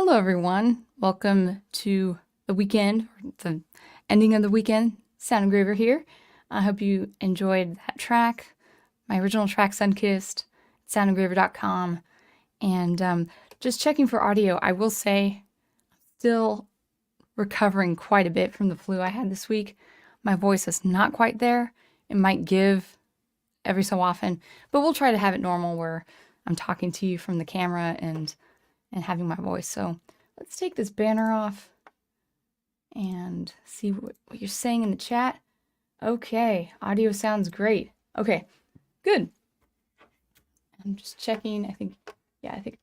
Hello, everyone. Welcome to the weekend, the ending of the weekend. Sound Engraver here. I hope you enjoyed that track, my original track, Sunkissed, soundengraver.com. And just checking for audio, I will say, still recovering quite a bit from the flu I had this week. My voice is not quite there. It might give every so often, but we'll try to have it normal where I'm talking to you from the camera and having my voice. So let's take this banner off and see what you're saying in the chat. Okay, audio sounds great. Okay, good. I'm just checking. I think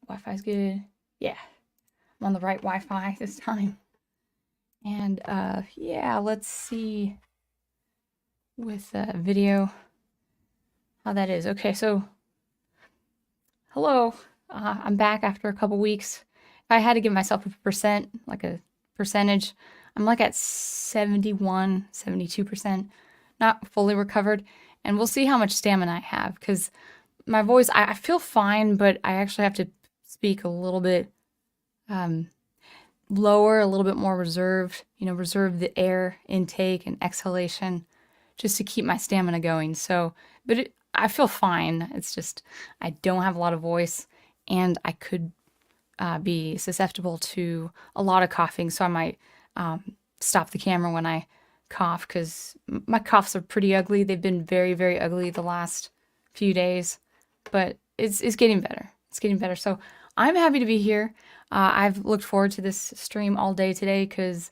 Wi-Fi's good. Yeah, I'm on the right Wi-Fi this time. And yeah, let's see with video how that is. Okay, so hello. I'm back after a couple weeks. If I had to give myself a percent, like a percentage, I'm like at 71, 72%, not fully recovered. And we'll see how much stamina I have because my voice, I feel fine, but I actually have to speak a little bit lower, a little bit more reserved, reserve the air intake and exhalation just to keep my stamina going. So, but I feel fine. It's just I don't have a lot of voice and I could be susceptible to a lot of coughing. So I might stop the camera when I cough because my coughs are pretty ugly. They've been very, very ugly the last few days, but it's getting better. It's getting better. So I'm happy to be here. I've looked forward to this stream all day today because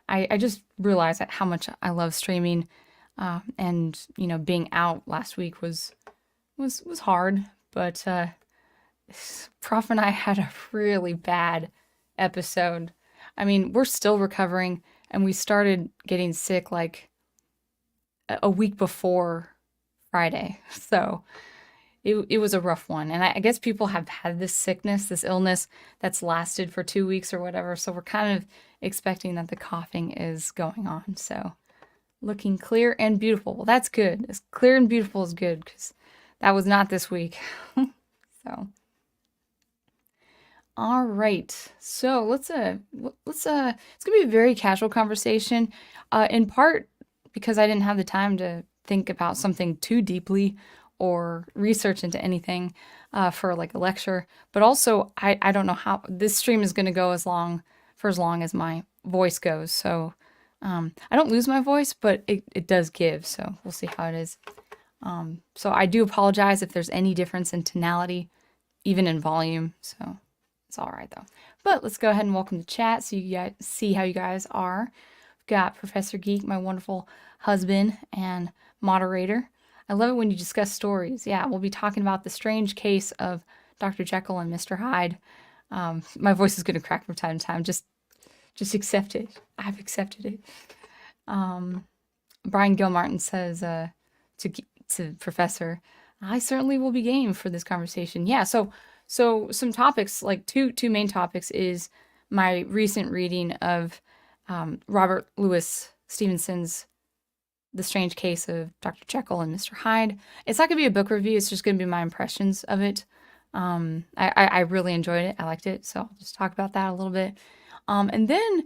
I just realized how much I love streaming. And being out last week was hard, but Prof and I had a really bad episode. I mean, we're still recovering, and we started getting sick like a week before Friday. So it was a rough one. And I guess people have had this sickness, this illness that's lasted for 2 weeks or whatever. So we're kind of expecting that the coughing is going on. So looking clear and beautiful. Well, that's good. As clear and beautiful is good because that was not this week. So. All right, so it's gonna be a very casual conversation, in part because I didn't have the time to think about something too deeply or research into anything for like a lecture, but also I don't know how this stream is gonna go as long as my voice goes. So I don't lose my voice, but it does give. So we'll see how it is. So I do apologize if there's any difference in tonality, even in volume. So. It's all right though. But let's go ahead and welcome to chat so you guys see how you guys are. We've got Professor Geek, my wonderful husband and moderator. I love it when you discuss stories. Yeah, we'll be talking about the strange case of Dr. Jekyll and Mr. Hyde. My voice is going to crack from time to time. Just accept it. I've accepted it. Brian Gilmartin says to Professor, I certainly will be game for this conversation. Yeah, so some topics, like two main topics, is my recent reading of Robert Louis Stevenson's The Strange Case of Dr. Jekyll and Mr. Hyde. It's not going to be a book review. It's just going to be my impressions of it. I really enjoyed it. I liked it. So I'll just talk about that a little bit. And then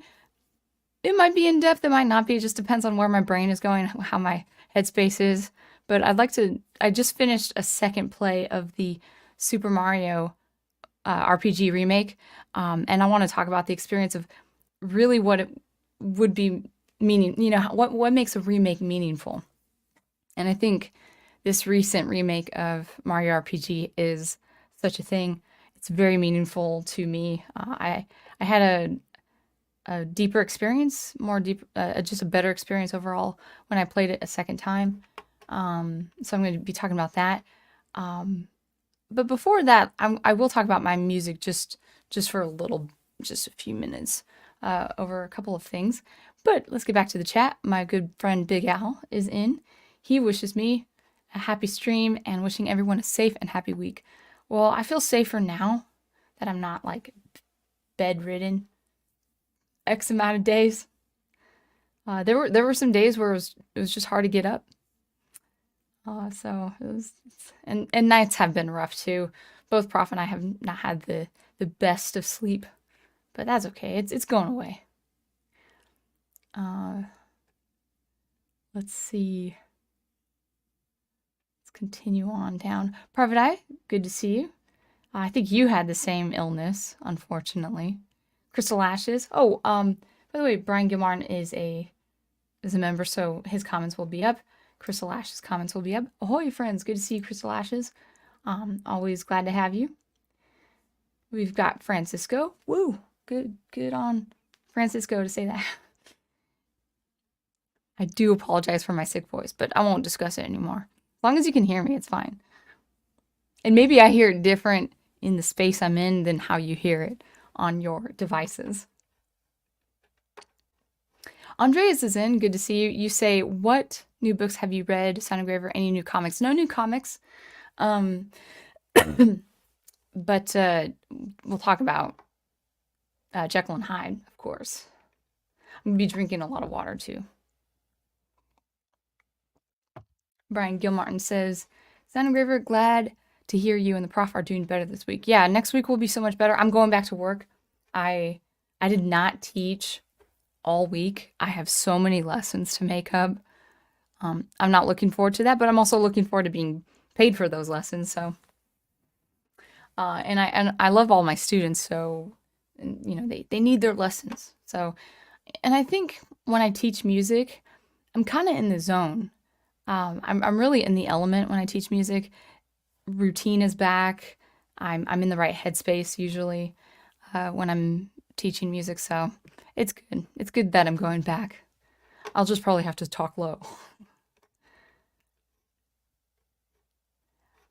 it might be in depth. It might not be. It just depends on where my brain is going, how my headspace is. But I just finished a second play of the Super Mario RPG Remake, and I want to talk about the experience of really what it would be meaning, what makes a remake meaningful. And I think this recent remake of Mario RPG is such a thing. It's very meaningful to me. I had a deeper experience, just a better experience overall when I played it a second time. So I'm going to be talking about that. But before that, I will talk about my music just for a few minutes over a couple of things. But let's get back to the chat. My good friend Big Al is in. He wishes me a happy stream and wishing everyone a safe and happy week. Well, I feel safer now that I'm not like bedridden X amount of days. There were some days where it was just hard to get up. So it was, and nights have been rough too. Both Prof and I have not had the best of sleep, but that's okay. It's going away. Uh, let's see. Let's continue on down. Private Eye, good to see you. I think you had the same illness, unfortunately. Crystal Ashes. Oh, by the way, Brian Gilmartin is a member, so his comments will be up. Crystal Ashes' comments will be up. Ahoy, friends! Good to see you, Crystal Ashes. Always glad to have you. We've got Francisco. Woo! Good on Francisco to say that. I do apologize for my sick voice, but I won't discuss it anymore. As long as you can hear me, it's fine. And maybe I hear it different in the space I'm in than how you hear it on your devices. Andreas is in. Good to see you. You say, what new books have you read? Sound Engraver, any new comics? No new comics. But we'll talk about Jekyll and Hyde, of course. I'm going to be drinking a lot of water, too. Brian Gilmartin says, Sound Engraver, glad to hear you and the prof are doing better this week. Yeah, next week will be so much better. I'm going back to work. I did not teach all week. I have so many lessons to make up. I'm not looking forward to that, but I'm also looking forward to being paid for those lessons. So, and I love all my students. So, you know, they need their lessons. So, and I think when I teach music, I'm kind of in the zone. I'm really in the element when I teach music. Routine is back. I'm in the right headspace usually when I'm teaching music. So it's good. It's good that I'm going back. I'll just probably have to talk low.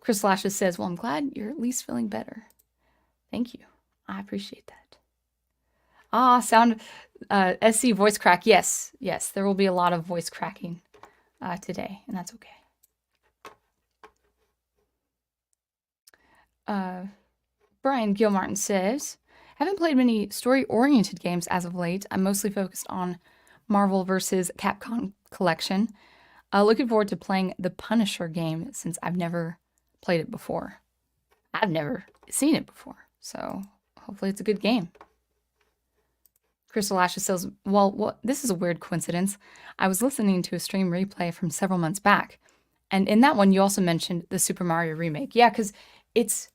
Chris Lashes says, well, I'm glad you're at least feeling better. Thank you. I appreciate that. Sound SC voice crack. Yes, there will be a lot of voice cracking today, and that's okay. Brian Gilmartin says, haven't played many story-oriented games as of late. I'm mostly focused on Marvel vs. Capcom collection. Looking forward to playing the Punisher game since I've never played it before. I've never seen it before, so hopefully it's a good game. Crystal Ashes says, well, this is a weird coincidence. I was listening to a stream replay from several months back, and in that one you also mentioned the Super Mario Remake. Yeah, because it's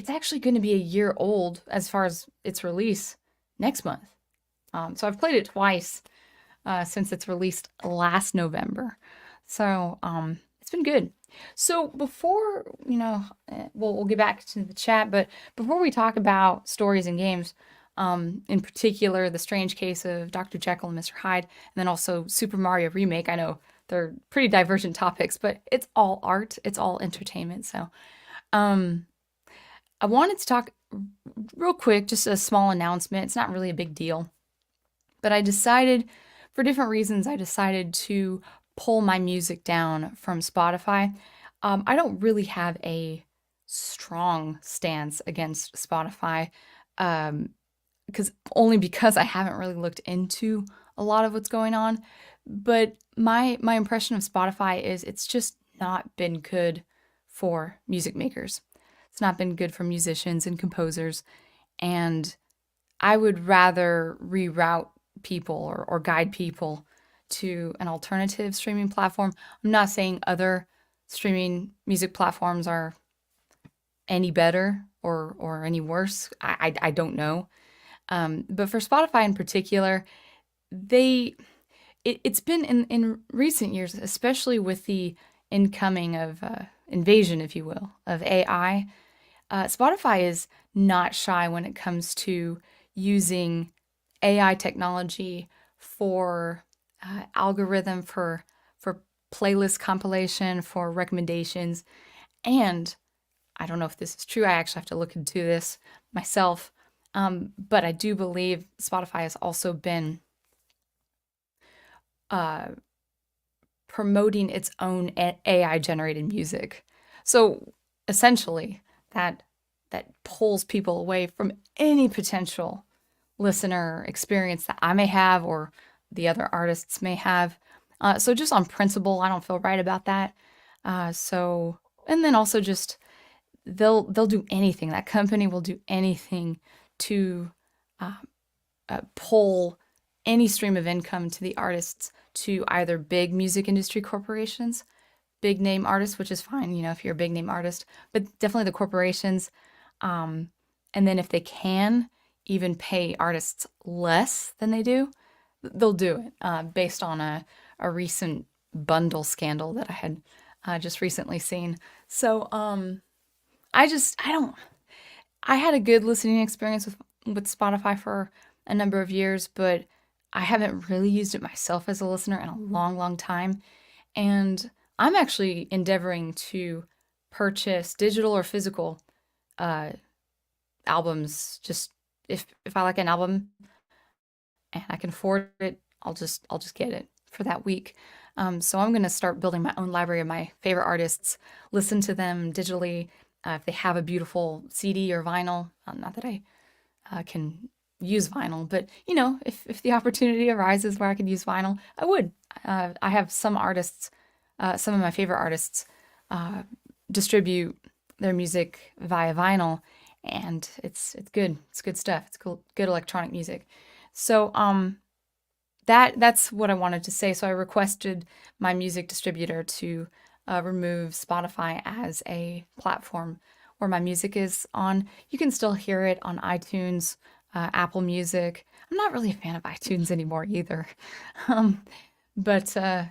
actually going to be a year old as far as its release next month. So I've played it twice since its released last November. So it's been good. So before, you know, we'll get back to the chat, but before we talk about stories and games, in particular, the strange case of Dr. Jekyll and Mr. Hyde, and then also Super Mario Remake. I know they're pretty divergent topics, but it's all art. It's all entertainment. So I wanted to talk real quick, just a small announcement. It's not really a big deal, but I decided, for different reasons, I decided to pull my music down from Spotify. I don't really have a strong stance against Spotify, because I haven't really looked into a lot of what's going on. But my impression of Spotify is it's just not been good for music makers. It's not been good for musicians and composers, and I would rather reroute people or guide people to an alternative streaming platform. I'm not saying other streaming music platforms are any better or any worse. I don't know. But for Spotify in particular, it's been in recent years, especially with the incoming of invasion, if you will, of AI. Spotify is not shy when it comes to using AI technology for algorithm, for playlist compilation, for recommendations. And I don't know if this is true. I actually have to look into this myself. But I do believe Spotify has also been promoting its own AI-generated music. So essentially, that pulls people away from any potential listener experience that I may have or the other artists may have. So just on principle, I don't feel right about that. And then also just they'll do anything. That company will do anything to pull any stream of income to the artists to either big music industry corporations, big name artists, which is fine, you know, if you're a big name artist, but definitely the corporations. And then if they can even pay artists less than they do, they'll do it based on a recent bundle scandal that I had just recently seen. So I don't, I had a good listening experience with Spotify for a number of years, but I haven't really used it myself as a listener in a long, long time. And I'm actually endeavoring to purchase digital or physical uh, albums. Just if I like an album and I can afford it, I'll just get it for that week. So I'm gonna start building my own library of my favorite artists, listen to them digitally. If they have a beautiful CD or vinyl, not that I can use vinyl, but you know, if the opportunity arises where I could use vinyl, I would. I have some artists, some of my favorite artists, uh, distribute their music via vinyl, and it's good. It's good stuff. It's cool, good electronic music. So that's what I wanted to say. So I requested my music distributor to remove Spotify as a platform where my music is on. You can still hear it on iTunes, Apple Music. I'm not really a fan of iTunes anymore either, um, but, uh,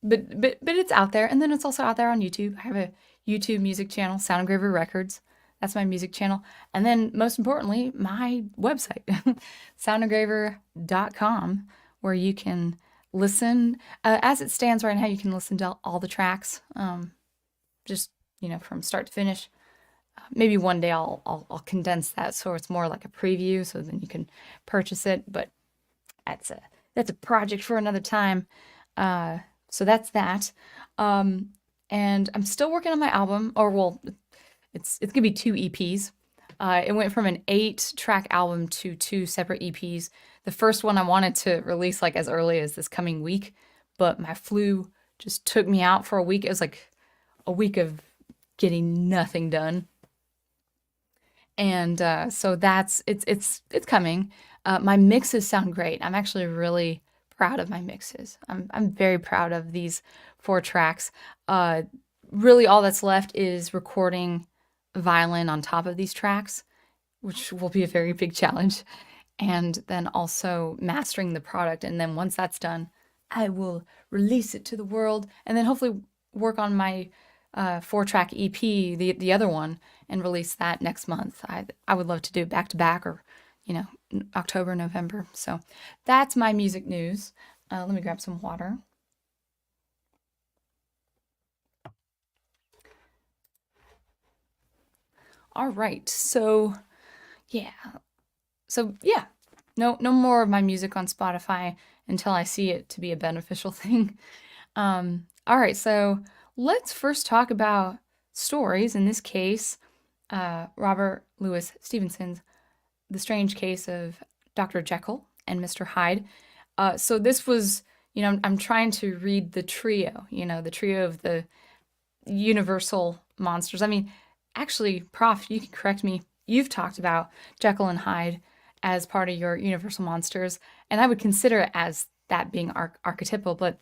but it's out there, and then it's also out there on YouTube. I have a YouTube music channel, Sound Engraver Records. That's my music channel, and then most importantly, my website, soundengraver.com, where you can listen. As it stands right now, you can listen to all the tracks, just you know, from start to finish. Maybe one day I'll condense that so it's more like a preview, so then you can purchase it. But that's a project for another time. Uh, so that's that. Um, and I'm still working on my album, or well, it's gonna be two EPs. It went from an 8-track album to two separate EPs. The first one I wanted to release like as early as this coming week, but my flu just took me out for a week. It was like a week of getting nothing done. And so it's coming. My mixes sound great. I'm actually really proud of my mixes. I'm very proud of these 4 tracks. Uh, Really, all that's left is recording violin on top of these tracks, which will be a very big challenge, and then also mastering the product. And then once that's done, I will release it to the world, and then hopefully work on my 4-track EP, the other one, and release that next month. I would love to do it back to back, or you know, October, November. So that's my music news. Let me grab some water. All right. Yeah. So yeah, no more of my music on Spotify until I see it to be a beneficial thing. All right, so let's first talk about stories. In this case, Robert Louis Stevenson's The Strange Case of Dr. Jekyll and Mr. Hyde. So this was, you know, I'm trying to read the trio, you know, the trio of the universal monsters. I mean, actually, Prof, you can correct me. You've talked about Jekyll and Hyde as part of your universal monsters, and I would consider it as that being archetypal. But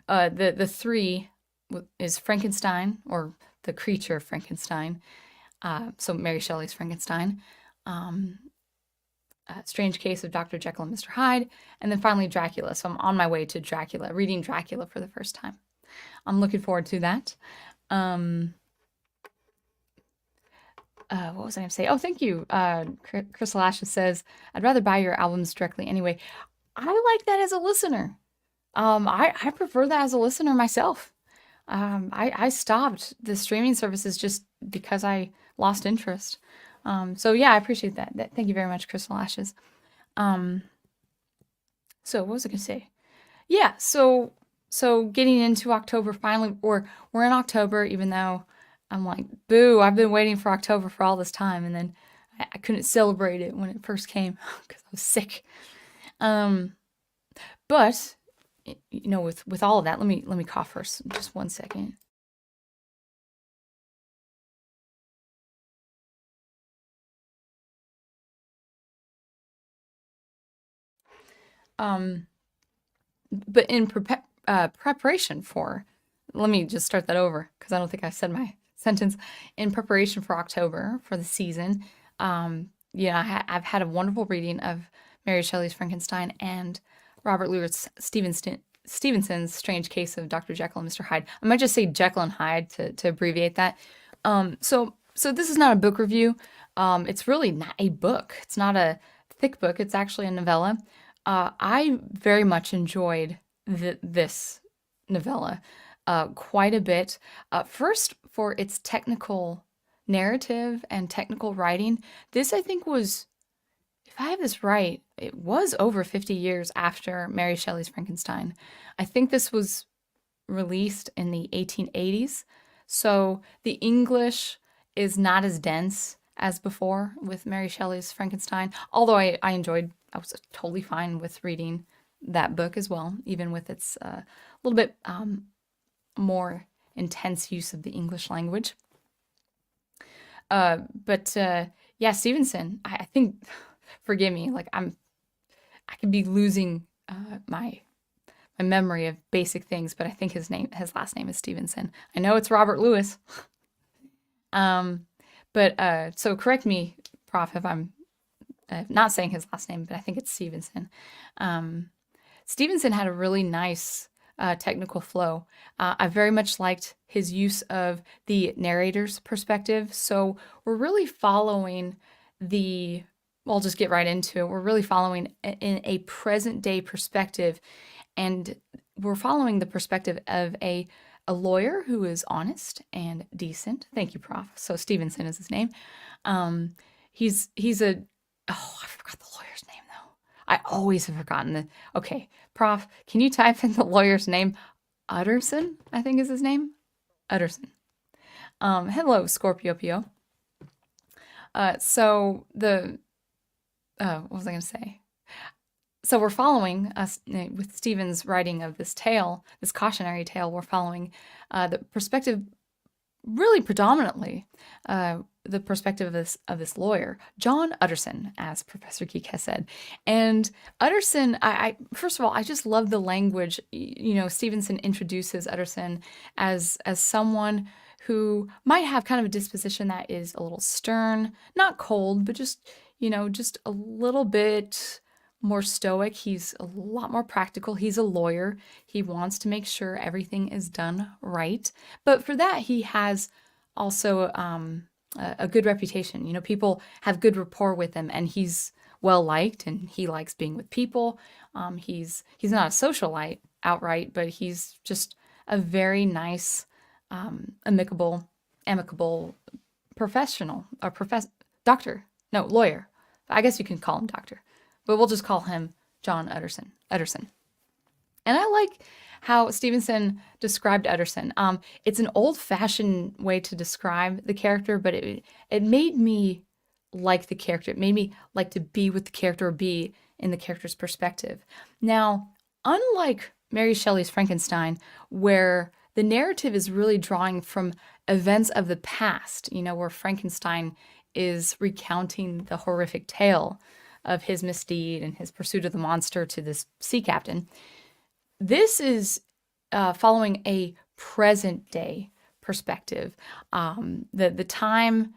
the three is Frankenstein, or the creature Frankenstein. So Mary Shelley's Frankenstein. Um, Strange Case of Dr. Jekyll and Mr. Hyde, and then finally Dracula. So I'm on my way to Dracula, reading Dracula for the first time. I'm looking forward to that. Um, what was I going to say? Oh, thank you. Crystal Ashes says, I'd rather buy your albums directly anyway. I like that as a listener. I prefer that as a listener myself. I stopped the streaming services just because I lost interest. So yeah, I appreciate that. Thank you very much, Crystal Ashes. Um, so what was I going to say? Yeah, so getting into October finally, or we're in October, even though I'm like, boo, I've been waiting for October for all this time, and then I couldn't celebrate it when it first came because I was sick. Um, but you know, with all of that, let me cough first, just 1 second. um, but in preparation for, let me just start that over because I don't think I said my sentence. In preparation for October for the season, yeah, I've had a wonderful reading of Mary Shelley's Frankenstein and Robert Louis Stevenson's Strange Case of Dr. Jekyll and Mr. Hyde. I might just say Jekyll and Hyde to abbreviate that. So this is not a book review. It's really not a book. It's not a thick book. It's actually a novella. I very much enjoyed this novella quite a bit. First, for its technical narrative and technical writing. This, I think, was, if I have this right, it was over 50 years after Mary Shelley's Frankenstein. I think this was released in the 1880s. So the English is not as dense as before with Mary Shelley's Frankenstein. Although I was totally fine with reading that book as well, even with its little bit more intense use of the English language. But yeah, Stevenson, I think, forgive me, like I could be losing my memory of basic things, but I think his last name is Stevenson. I know it's Robert Louis. But so correct me, Prof, if I'm not saying his last name, but I think it's Stevenson. Stevenson had a really nice technical flow. I very much liked his use of the narrator's perspective. So we're really following I'll just get right into it. We're really following in a present day perspective, and we're following the perspective of a lawyer who is honest and decent. Thank you, Prof. So Stevenson is his name. He's a, oh, I forgot the lawyer's name though. I always have forgotten okay, Prof, can you type in the lawyer's name? Utterson, I think is his name. Utterson. Hello, Scorpio Pio. What was I going to say? So we're following us with Stephen's writing of this tale, this cautionary tale. We're following the perspective, really predominantly, the perspective of this lawyer, John Utterson, as Professor Geek has said. And Utterson, I first of all, I just love the language. You know, Stevenson introduces Utterson as someone who might have kind of a disposition that is a little stern, not cold, but just a little bit more stoic. He's a lot more practical. He's a lawyer. He wants to make sure everything is done right. But for that, he has also a good reputation. You know, people have good rapport with him, and he's well liked, and he likes being with people. He's not a socialite outright, but he's just a very nice, amicable professional, or doctor. No, lawyer. I guess you can call him doctor, but we'll just call him John Utterson. And I like how Stevenson described Utterson. It's an old-fashioned way to describe the character, but it made me like the character. It made me like to be with the character, or be in the character's perspective. Now, unlike Mary Shelley's Frankenstein, where the narrative is really drawing from events of the past, where Frankenstein is recounting the horrific tale of his misdeed and his pursuit of the monster to this sea captain. This is following a present day perspective. The time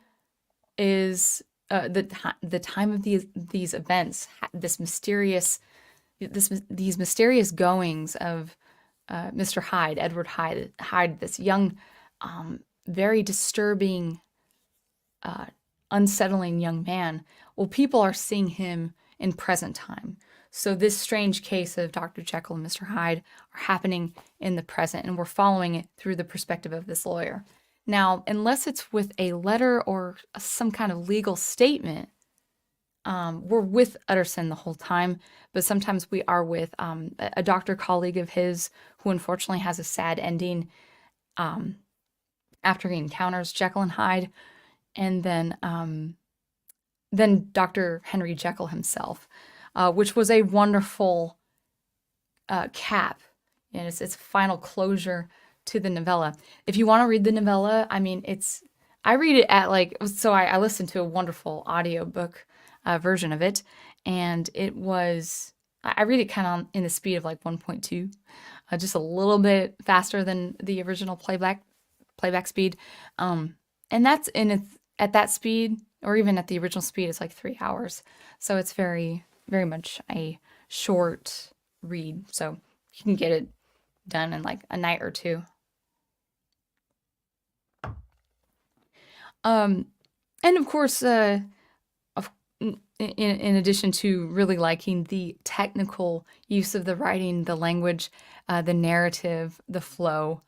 is the time of these events, these mysterious goings of Mr. Hyde, Edward Hyde, this young, very disturbing, unsettling young man. Well, people are seeing him in present time. So this strange case of Dr. Jekyll and Mr. Hyde are happening in the present, and we're following it through the perspective of this lawyer. Now, unless it's with a letter or some kind of legal statement, we're with Utterson the whole time, but sometimes we are with a doctor colleague of his who unfortunately has a sad ending after he encounters Jekyll and Hyde. And then Dr. Henry Jekyll himself, which was a wonderful cap, and it's final closure to the novella. If you want to read the novella, I mean, I read it at I listened to a wonderful audiobook version of it, and it was I read it kind of in the speed of like 1.2, just a little bit faster than the original playback speed. Um, and that's in its at that speed, or even at the original speed, it's like 3 hours. So it's very much a short read. So you can get it done in like a night or two. Um, and of course, of, in addition to really liking the technical use of the writing, the language, the narrative, the flow,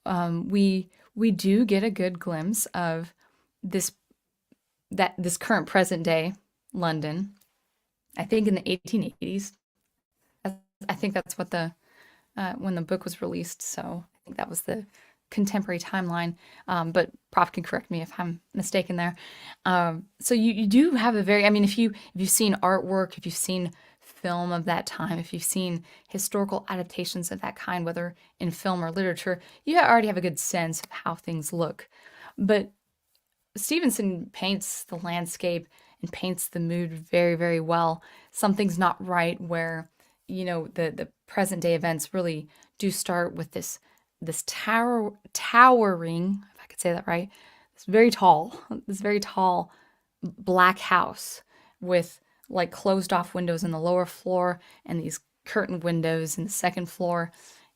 we do get a good glimpse of this this current present day London. I think in the 1880s. I think that's what the when the book was released. So I think that was the contemporary timeline. But Prof can correct me if I'm mistaken there. So you do have a very, I mean, if you've seen artwork, if you've seen film of that time, if you've seen historical adaptations of that kind, whether in film or literature, you already have a good sense of how things look. But Stevenson paints the landscape and paints the mood very well. Something's not right where, the present day events really do start with this towering, if I could say that right, this very tall black house with like closed off windows in the lower floor and these curtain windows in the second floor.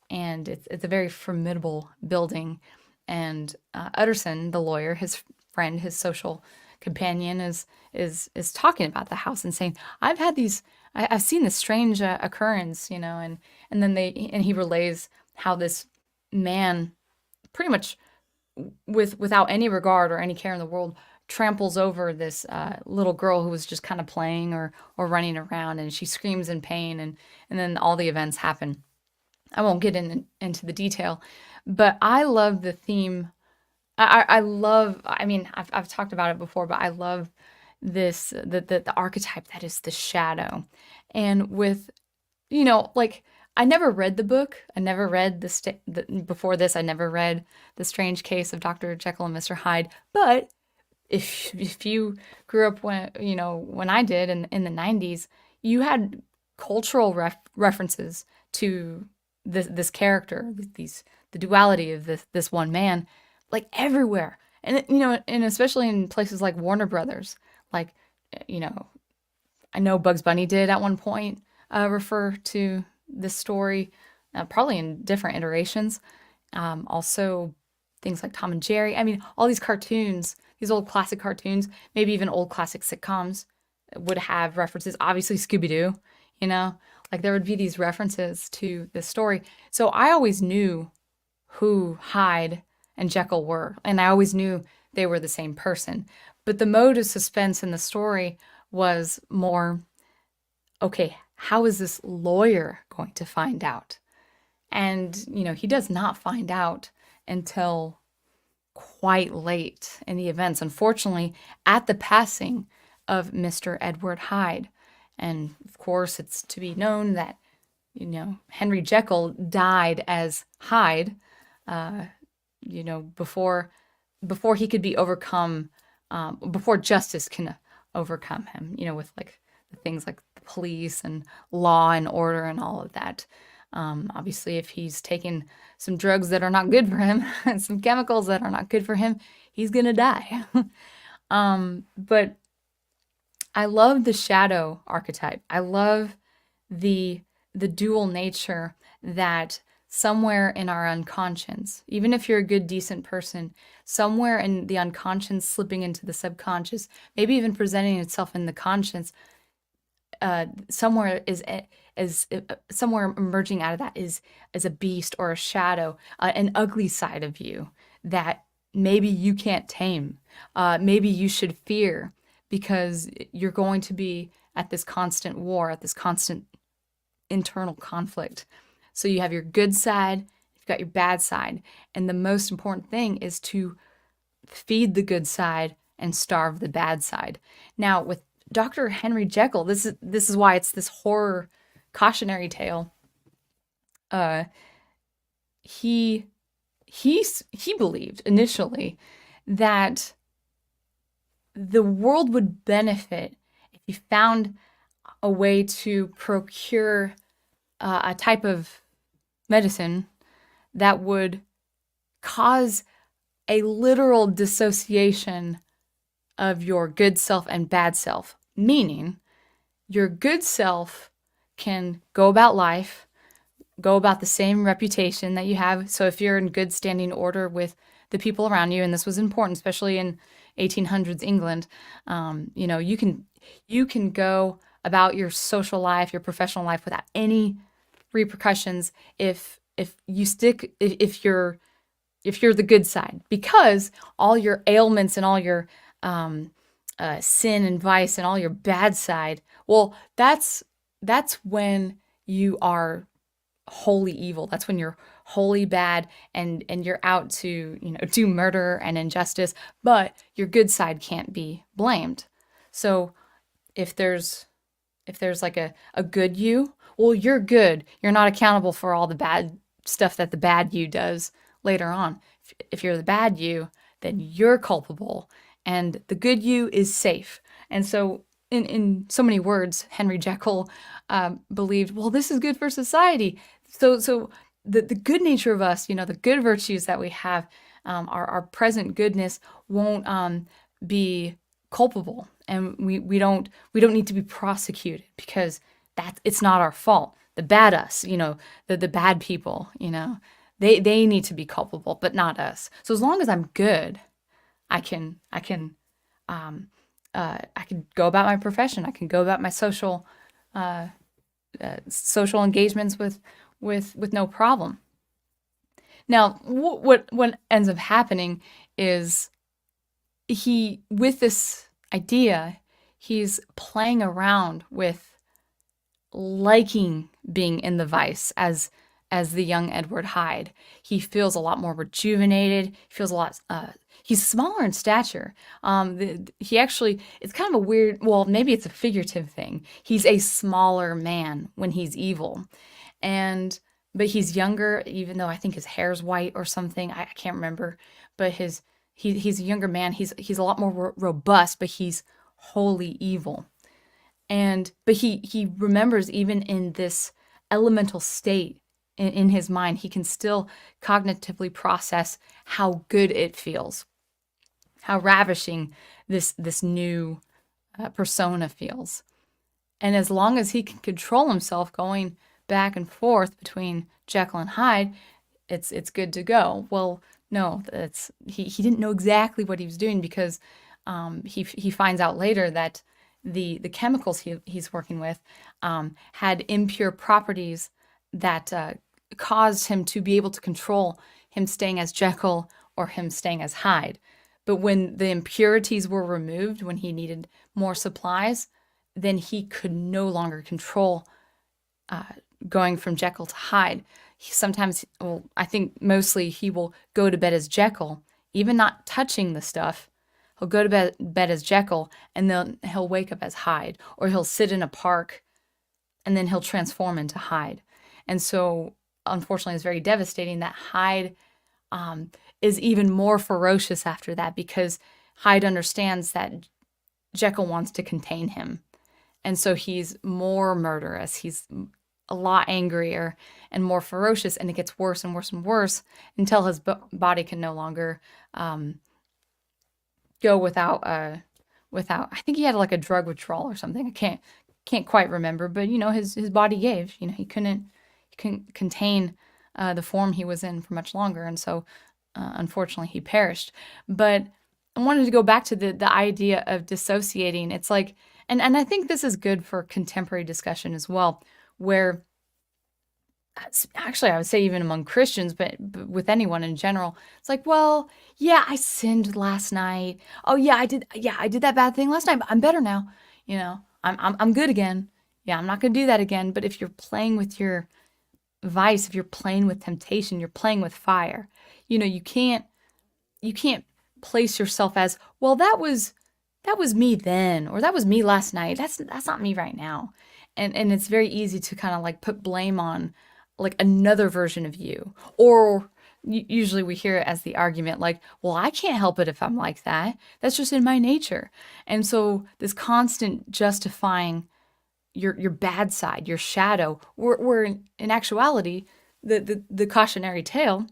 And it's a very formidable building. And Utterson, the lawyer, his friend, his social companion, is talking about the house and saying, "I've had these, I've seen this strange occurrence, and then he relays how this man, pretty much without any regard or any care in the world, tramples over this little girl who was just kind of playing or running around, and she screams in pain, and then all the events happen. I won't get into the detail, but I love the theme. I love. I mean, I've talked about it before, but I love the archetype that is the shadow, and with like I never read the book. I never read before this. I never read The Strange Case of Dr. Jekyll and Mr. Hyde. But if you grew up when I did in the 90s, you had cultural references to this character, the duality of this one man, like everywhere. And and especially in places like Warner Brothers, like you know, I know Bugs Bunny did at one point refer to this story, probably in different iterations. Also, things like Tom and Jerry. I mean, all these cartoons, these old classic cartoons, maybe even old classic sitcoms would have references. Obviously, Scooby Doo, like there would be these references to this story. So I always knew who Hyde and Jekyll were, and I always knew they were the same person. But the mode of suspense in the story was more, okay, how is this lawyer going to find out? And, he does not find out until quite late in the events, unfortunately, at the passing of Mr. Edward Hyde. And of course, it's to be known that, Henry Jekyll died as Hyde, before he could be overcome, before justice can overcome him, with like the things like the police and law and order and all of that. Obviously, if he's taking some drugs that are not good for him, some chemicals that are not good for him, he's gonna die. But I love the shadow archetype. I love the dual nature that somewhere in our unconscious, even if you're a good, decent person, somewhere in the unconscious slipping into the subconscious, maybe even presenting itself in the conscious, somewhere somewhere emerging out of that is a beast or a shadow, an ugly side of you that maybe you can't tame, maybe you should fear, because you're going to be at this constant war, at this constant internal conflict. So you have your good side, you've got your bad side, and the most important thing is to feed the good side and starve the bad side. Now, with Dr. Henry Jekyll, this is why it's this horror cautionary tale. He he believed initially that the world would benefit if you found a way to procure a type of medicine that would cause a literal dissociation of your good self and bad self, meaning your good self can go about life, go about the same reputation that you have. So if you're in good standing order with the people around you, and this was important, especially in 1800s England, you can go about your social life, your professional life without any repercussions if you're the good side, because all your ailments and all your sin and vice and all your bad side, well, that's when you are wholly evil. That's when you're wholly bad and you're out to, do murder and injustice, but your good side can't be blamed. So if there's like a good you, well, you're good. You're not accountable for all the bad stuff that the bad you does later on. If you're the bad you, then you're culpable and the good you is safe. And so in so many words, Henry Jekyll believed, well, this is good for society. So the good nature of us, the good virtues that we have, our present goodness won't be culpable, and we don't need to be prosecuted because it's not our fault. The bad us, the bad people, they need to be culpable, but not us. So as long as I'm good, I can go about my profession. I can go about my social engagements with no problem. Now, what ends up happening is with this idea, he's playing around with liking being in the vice as the young Edward Hyde. He feels a lot more rejuvenated. He feels a lot. He's smaller in stature. He actually, it's kind of a weird. Well, maybe it's a figurative thing. He's a smaller man when he's evil, but he's younger. Even though I think his hair's white or something, I can't remember. But he's a younger man. He's a lot more robust, but he's wholly evil. But he remembers, even in this elemental state in his mind, he can still cognitively process how good it feels, how ravishing this new persona feels. And as long as he can control himself going back and forth between Jekyll and Hyde, it's good to go. Well, no, he didn't know exactly what he was doing, because he finds out later that the chemicals he's working with had impure properties that caused him to be able to control him staying as Jekyll or him staying as Hyde. But when the impurities were removed, when he needed more supplies, then he could no longer control going from Jekyll to Hyde. Sometimes, well, I think mostly he will go to bed as Jekyll, even not touching the stuff. He'll go to bed as Jekyll, and then he'll wake up as Hyde, or he'll sit in a park, and then he'll transform into Hyde. And so, unfortunately, it's very devastating that Hyde is even more ferocious after that, because Hyde understands that Jekyll wants to contain him. And so he's more murderous. He's a lot angrier and more ferocious, and it gets worse and worse and worse until his body can no longer go without I think he had like a drug withdrawal or something. I can't quite remember, but his body gave. He couldn't contain the form he was in for much longer, and so unfortunately he perished. But I wanted to go back to the idea of dissociating. It's like, and I think this is good for contemporary discussion as well, where actually I would say even among Christians, but with anyone in general, it's like, well, yeah, I sinned last night. Oh yeah, I did that bad thing last night, but I'm better now. I'm good again. Yeah, I'm not going to do that again. But if you're playing with your vice, if you're playing with temptation, you're playing with fire. You can't place yourself as, well, that was me then, or that was me last night. That's not me right now. And it's very easy to kind of like put blame on like another version of you. Or usually we hear it as the argument like, well, I can't help it if I'm like that. That's just in my nature. And so this constant justifying your bad side, your shadow. Where in actuality, the cautionary tale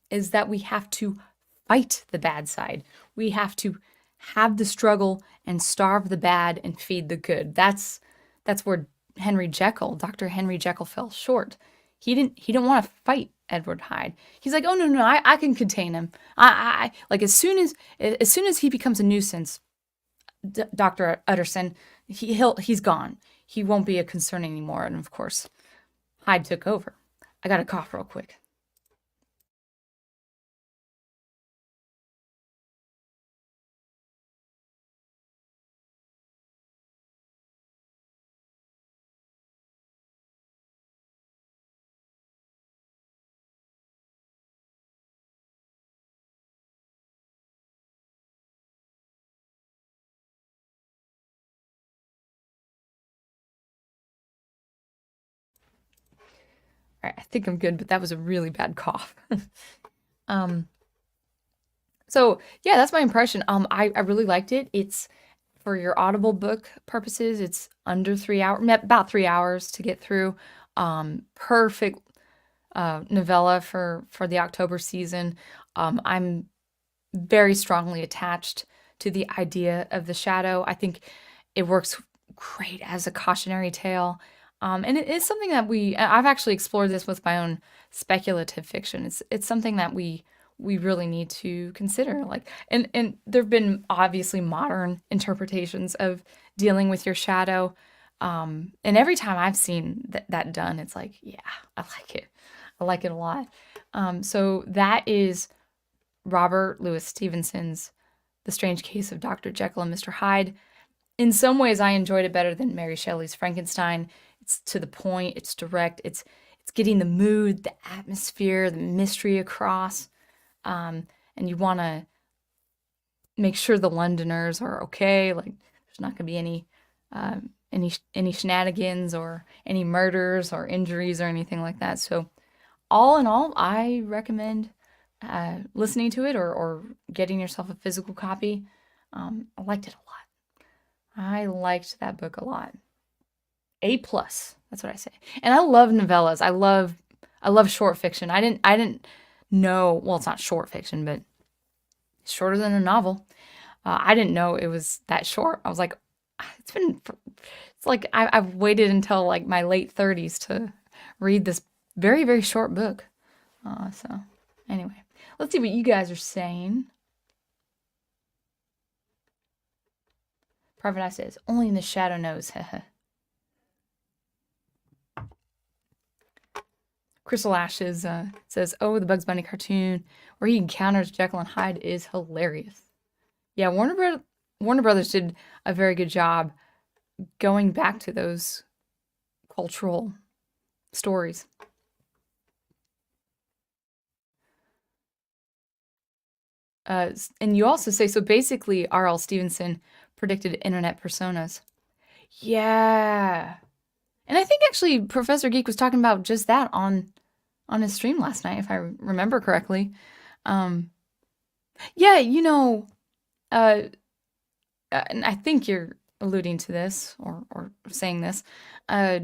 is that we have to fight the bad side. We have to have the struggle and starve the bad and feed the good. That's where Dr. Henry Jekyll fell short. He didn't want to fight Edward Hyde. He's like, oh no, no, I can contain him. Like as soon as he becomes a nuisance, Dr. Utterson, he's gone. He won't be a concern anymore. And of course, Hyde took over. I got to cough real quick. All right, I think I'm good, but that was a really bad cough. um, so yeah, that's my impression. I really liked it. It's for your Audible book purposes. It's under 3 hours, about 3 hours to get through. Perfect novella for the October season. I'm very strongly attached to the idea of the shadow. I think it works great as a cautionary tale. And it is something that I've actually explored this with my own speculative fiction. It's something that we really need to consider. Like, and there've been obviously modern interpretations of dealing with your shadow. And every time I've seen that done, it's like, yeah, I like it. I like it a lot. So that is Robert Louis Stevenson's The Strange Case of Dr. Jekyll and Mr. Hyde. In some ways, I enjoyed it better than Mary Shelley's Frankenstein. It's to the point, it's direct, it's getting the mood, the atmosphere, the mystery across. And you want to make sure the Londoners are okay. Like, there's not going to be any shenanigans or any murders or injuries or anything like that. So, all in all, I recommend listening to it or getting yourself a physical copy. I liked it a lot. I liked that book a lot. A plus. That's what I say. And I love novellas. I love short fiction. I didn't know. Well, it's not short fiction, but it's shorter than a novel. I didn't know it was that short. I was like, it's like I've waited until like my late 30s to read this very, very short book. So anyway, let's see what you guys are saying. Private Eye says, only in the shadow knows. Crystal Ashes says, oh, the Bugs Bunny cartoon where he encounters Jekyll and Hyde is hilarious. Yeah, Warner Brothers did a very good job going back to those cultural stories. And you also say, so basically, R.L. Stevenson predicted internet personas. Yeah. And I think actually Professor Geek was talking about just that on his stream last night, if I remember correctly. Um, yeah, uh, and I think you're alluding to this or saying this. Uh,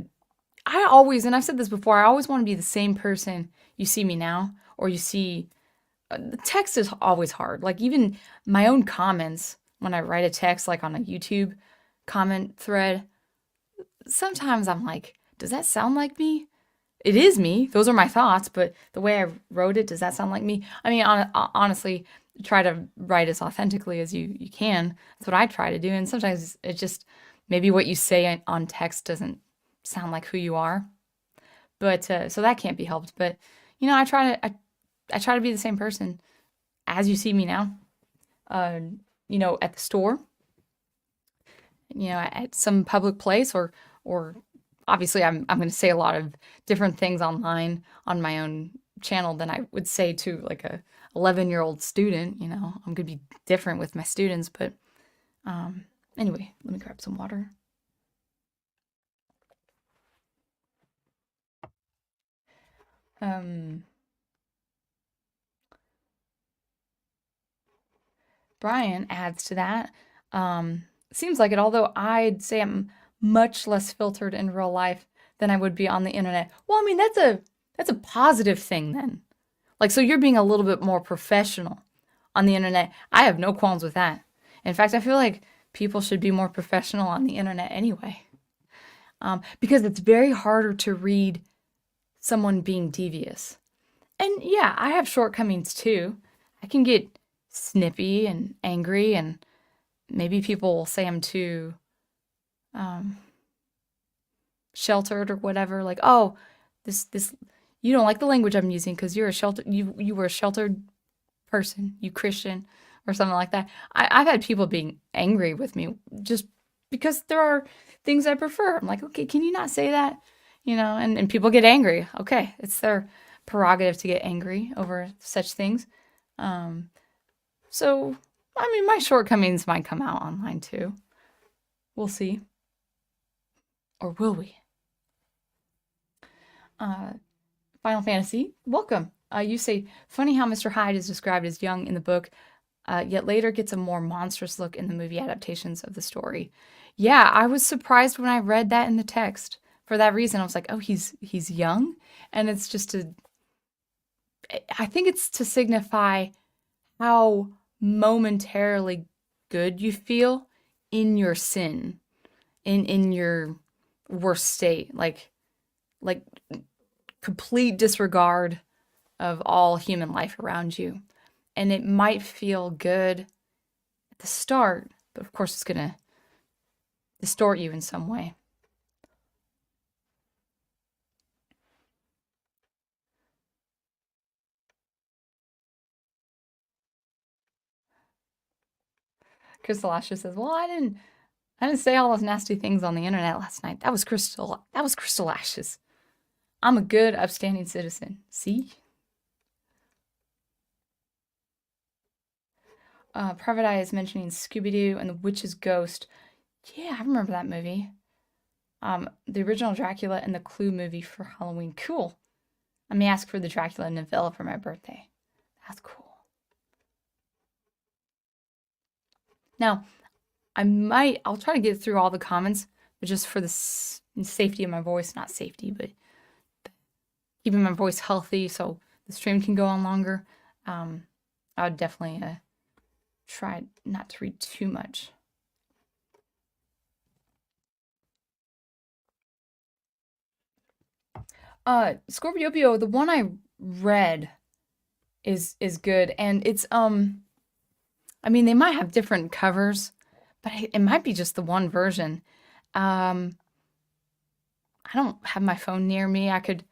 I always, and I've said this before, I always want to be the same person you see me now, or you see. The text is always hard. Like even my own comments when I write a text, like on a YouTube comment thread, sometimes I'm like, does that sound like me? It is me. Those are my thoughts, but the way I wrote it, does that sound like me? I mean, honestly, try to write as authentically as you can. That's what I try to do. And sometimes it just maybe what you say on text doesn't sound like who you are. But so that can't be helped. But I try to be the same person as you see me now. Uh, at the store, at some public place, or obviously I'm going to say a lot of different things online on my own channel than I would say to like a 11-year-old student. I'm going to be different with my students, but anyway, let me grab some water. Brian adds to that. Seems like it, although I'd say I'm much less filtered in real life than I would be on the internet. Well, I mean, that's a positive thing then. Like, so you're being a little bit more professional on the internet. I have no qualms with that. In fact, I feel like people should be more professional on the internet anyway. Because it's very harder to read someone being devious. And yeah, I have shortcomings too. I can get snippy and angry, and maybe people will say I'm too um, sheltered or whatever. Like, oh, this you don't like the language I'm using because you were a sheltered person, you Christian, or something like that. I've had people being angry with me just because there are things I prefer. I'm like, okay, can you not say that? And people get angry. Okay, it's their prerogative to get angry over such things. Um, so, I mean, my shortcomings might come out online too. We'll see. Or will we? Final Fantasy, welcome. You say, funny how Mr. Hyde is described as young in the book, yet later gets a more monstrous look in the movie adaptations of the story. Yeah, I was surprised when I read that in the text. For that reason, I was like, oh, he's young? And it's just I think it's to signify how momentarily good you feel in your sin, in your worst state, like complete disregard of all human life around you. And it might feel good at the start, but of course it's going to distort you in some way. Crystal Ashes says, "Well, I didn't say all those nasty things on the internet last night. That was Crystal Ashes. I'm a good, upstanding citizen. See?" Private Eye is mentioning Scooby-Doo and the Witch's Ghost. Yeah, I remember that movie. The original Dracula and the Clue movie for Halloween. Cool. I may ask for the Dracula novella for my birthday. That's cool. Now, I'll try to get through all the comments, but just for the safety of my voice, not safety, but keeping my voice healthy so the stream can go on longer, I would definitely try not to read too much. Scorpiopio, the one I read is good, and it's I mean, they might have different covers, but it might be just the one version. I don't have my phone near me. I could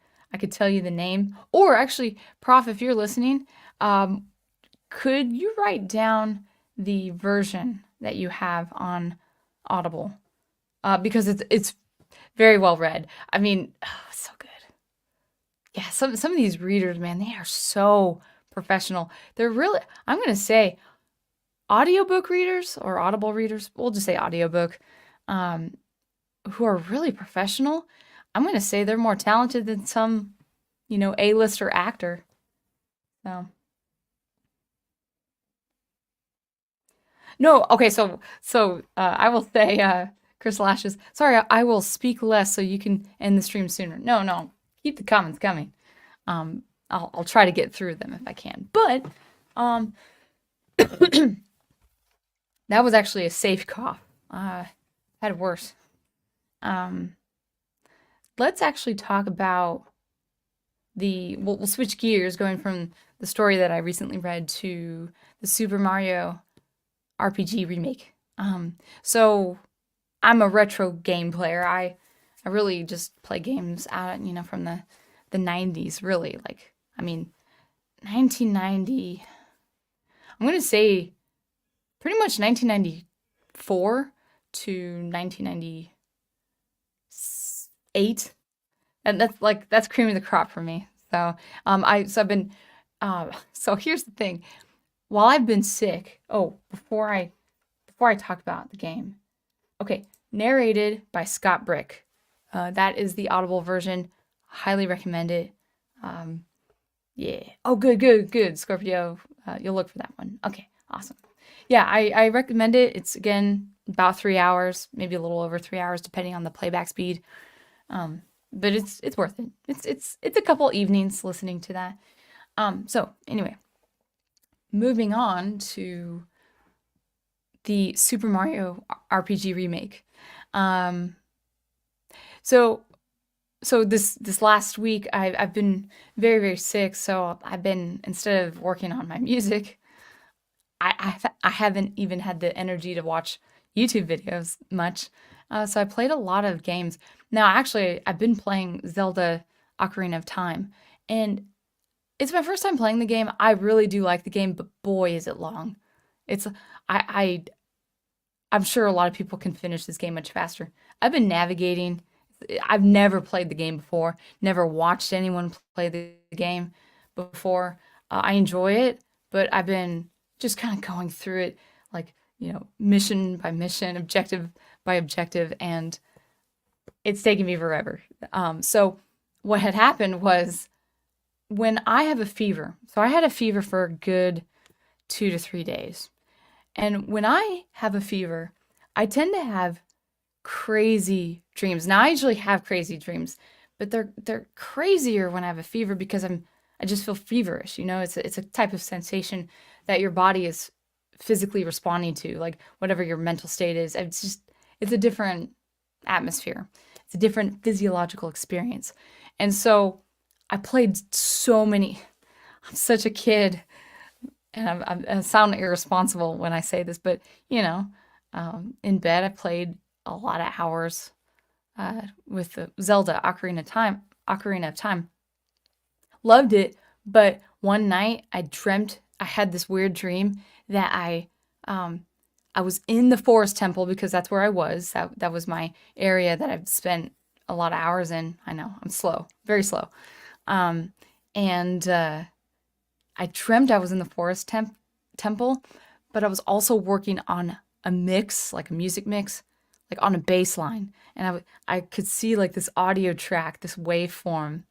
tell you the name. Or actually, Prof, if you're listening, could you write down the version that you have on Audible? Because it's very well read. I mean, it's so good. Yeah, some of these readers, man, they are so professional. They're really, I'm gonna say, audiobook readers or Audible readers, we'll just say audiobook, who are really professional. I'm gonna say they're more talented than some, A-lister actor. So. No, okay, so I will say, Chris Lashes, sorry, I will speak less so you can end the stream sooner. No, keep the comments coming. I'll try to get through them if I can. But that was actually a safe cough. Had worse. Let's actually talk about we'll switch gears going from the story that I recently read to the Super Mario RPG Remake. So I'm a retro game player. I really just play games out, from the 90s, really. Like, I mean, 1990, I'm going to say pretty much 1994 to 1998. And that's cream of the crop for me. So, I've been, so here's the thing. While I've been sick, before I talk about the game, okay, narrated by Scott Brick. That is the Audible version. Highly recommend it. Yeah. Oh, good, Scorpio. You'll look for that one. Okay, awesome. Yeah, I recommend it. It's again about 3 hours, maybe a little over 3 hours, depending on the playback speed. But it's worth it. It's a couple evenings listening to that. So anyway, moving on to the Super Mario RPG remake. Um, so this last week I've been very sick, so I've been, instead of working on my music, I haven't even had the energy to watch YouTube videos much. So I played a lot of games. Now, actually, I've been playing Zelda Ocarina of Time, and it's my first time playing the game. I really do like the game, but boy, is it long. It's I I'm sure a lot of people can finish this game much faster. I've been navigating. I've never played the game before, never watched anyone play the game before. I enjoy it, but I've been just kind of going through it, like, mission by mission, objective by objective, and it's taken me forever. So what had happened was, when I have a fever, so I had a fever for a good 2 to 3 days. And when I have a fever, I tend to have crazy dreams. Now I usually have crazy dreams, but they're crazier when I have a fever because I just feel feverish. It's a type of sensation that your body is physically responding to, like whatever your mental state is. It's a different atmosphere. It's a different physiological experience. And so I played so many. I'm such a kid, and I sound irresponsible when I say this, but in bed I played a lot of hours with the Zelda Ocarina of Time. Loved it, but one night I had this weird dream that I was in the forest temple, because that's where I was. That was my area that I've spent a lot of hours in. I know, I'm slow, very slow. And I dreamt I was in the forest temple, but I was also working on a mix, like a music mix, like on a bass line. And I could see like this audio track, this waveform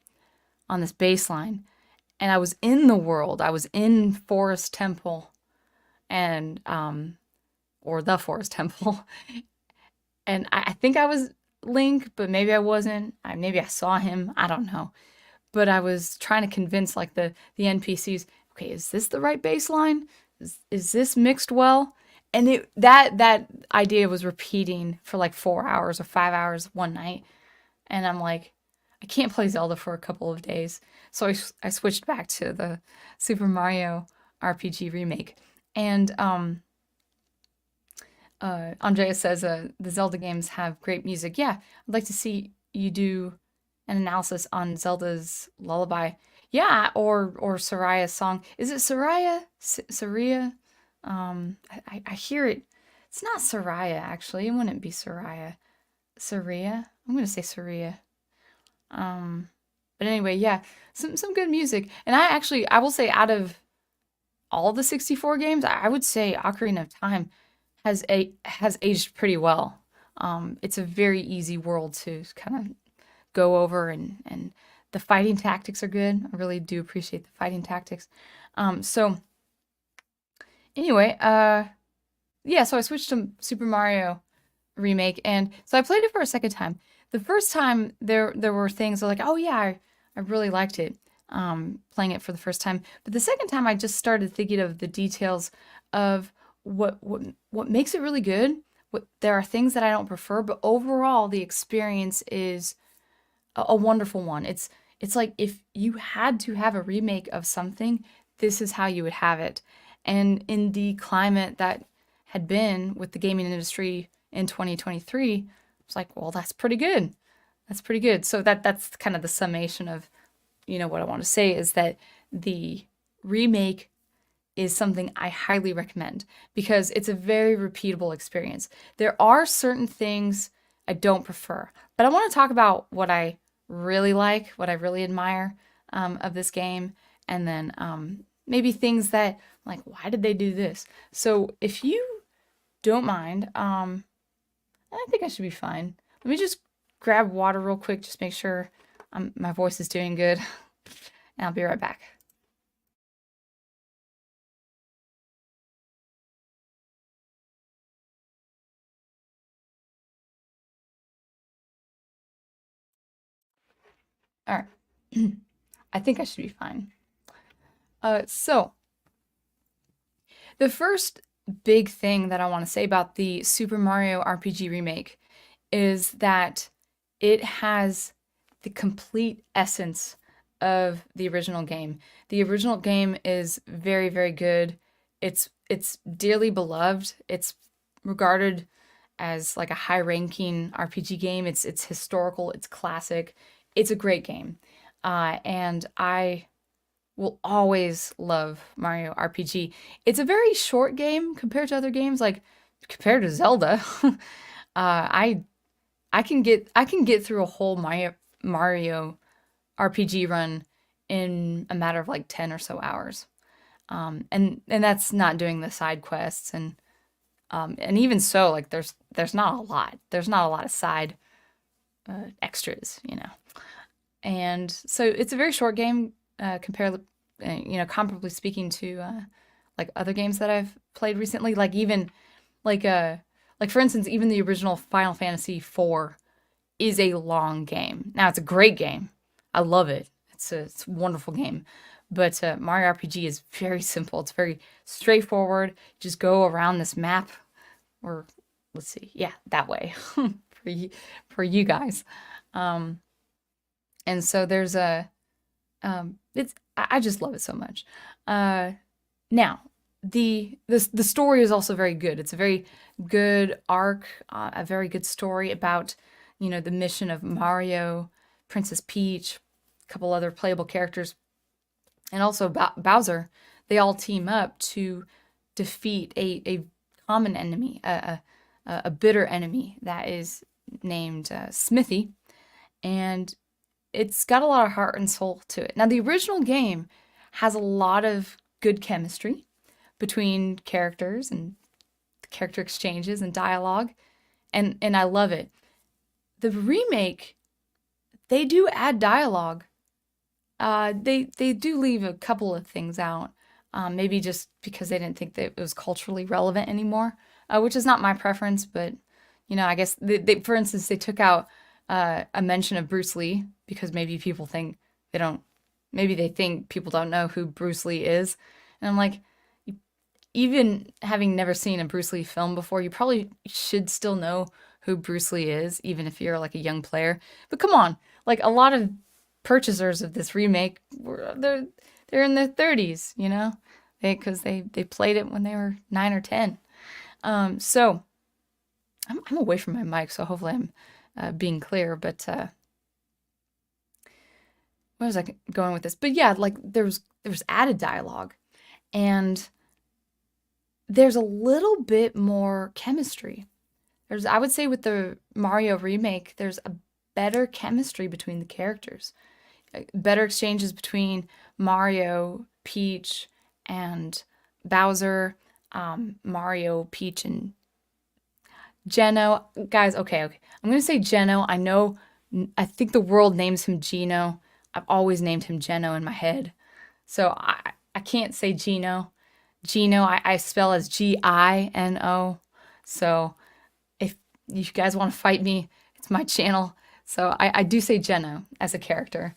on this bass line. And I was in the world. I was in Forest Temple, and or the Forest Temple. And I think I was Link, but maybe I wasn't. Maybe I saw him. I don't know. But I was trying to convince like the NPCs, okay, is this the right bass line? Is this mixed well? And that idea was repeating for like 4 hours or 5 hours one night. And I'm like, I can't play Zelda for a couple of days. So I switched back to the Super Mario RPG Remake. And Andrea says the Zelda games have great music. Yeah, I'd like to see you do an analysis on Zelda's Lullaby. Yeah, or Soraya's song. Is it Soraya? Soria? I hear it. It's not Soraya, actually. It wouldn't be Soraya. Soria? I'm gonna say Soria. But anyway, yeah, some good music. And I will say, out of all the 64 games, I would say Ocarina of Time has aged pretty well. It's a very easy world to kind of go over, and the fighting tactics are good. I really do appreciate the fighting tactics. So anyway, yeah, so I switched to Super Mario Remake, and so I played it for a second time. The first time there were things like, oh yeah, I really liked it, playing it for the first time. But the second time I just started thinking of the details of what makes it really good. There are things that I don't prefer, but overall the experience is a wonderful one. It's like, if you had to have a remake of something, this is how you would have it. And in the climate that had been with the gaming industry in 2023, it's like, well, that's pretty good. That's pretty good. So that's kind of the summation of, what I want to say is that the remake is something I highly recommend, because it's a very repeatable experience. There are certain things I don't prefer, but I want to talk about what I really like, what I really admire of this game, and then maybe things that, like, why did they do this? So if you don't mind, I think I should be fine. Let me just grab water real quick, just make sure my voice is doing good, and I'll be right back. All right. I think I should be fine. So the first big thing that I want to say about the Super Mario RPG Remake is that it has the complete essence of the original game. The original game is very, very good. It's dearly beloved. It's regarded as like a high-ranking RPG game. It's historical. It's classic. It's a great game, and I will always love Mario RPG. It's a very short game compared to other games, like compared to Zelda. I I can get through a whole Mario RPG run in a matter of like 10 or so hours. And that's not doing the side quests and even so, like there's not a lot. There's not a lot of side extras, you know. And so it's a very short game comparably speaking to like other games that I've played recently. Like uh, like for instance, even the original Final Fantasy IV is a long game. Now it's a great game. I love it. It's a wonderful game. But Mario RPG is very simple. It's very straightforward. Just go around this map, or let's see, yeah, that way for you guys. Um, and so there's a it's I just love it so much. Uh, Now, the story is also very good. It's a very good arc, a very good story about, the mission of Mario, Princess Peach, a couple other playable characters, and also Bowser. They all team up to defeat a common enemy, a bitter enemy that is named Smithy, and it's got a lot of heart and soul to it. Now, the original game has a lot of good chemistry between characters and character exchanges and dialogue, and I love it. The remake, they do add dialogue. They do leave a couple of things out, maybe just because they didn't think that it was culturally relevant anymore, which is not my preference, but I guess for instance, they took out a mention of Bruce Lee because maybe people think they don't, maybe they think people don't know who Bruce Lee is, and I'm like, even having never seen a Bruce Lee film before, you probably should still know who Bruce Lee is, even if you're like a young player. But come on, like a lot of purchasers of this remake they're in their 30s, because they played it when they were 9 or 10. So I'm away from my mic, so hopefully I'm being clear. But where was I going with this? But yeah, like there was added dialogue, and there's a little bit more chemistry. I would say with the Mario remake, there's a better chemistry between the characters, better exchanges between Mario, Peach, and Bowser, Mario, Peach, and Geno. Guys, okay. I'm gonna say Geno. I think the world names him Geno. I've always named him Geno in my head. So I can't say Geno. Gino, I spell as Gino. So if you guys want to fight me, it's my channel. So I do say Geno as a character,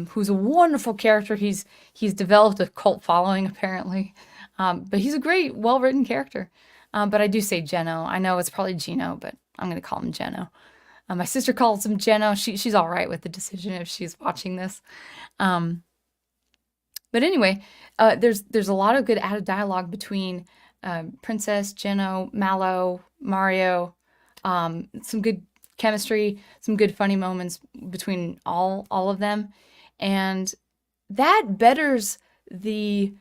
who's a wonderful character. He's developed a cult following apparently, but he's a great, well-written character. But I do say Geno. I know it's probably Gino, but I'm gonna call him Geno. My sister calls him Geno. She's all right with the decision if she's watching this. But anyway, there's a lot of good added dialogue between Princess, Geno, Mallow, Mario. Some good chemistry, some good funny moments between all of them, and that betters the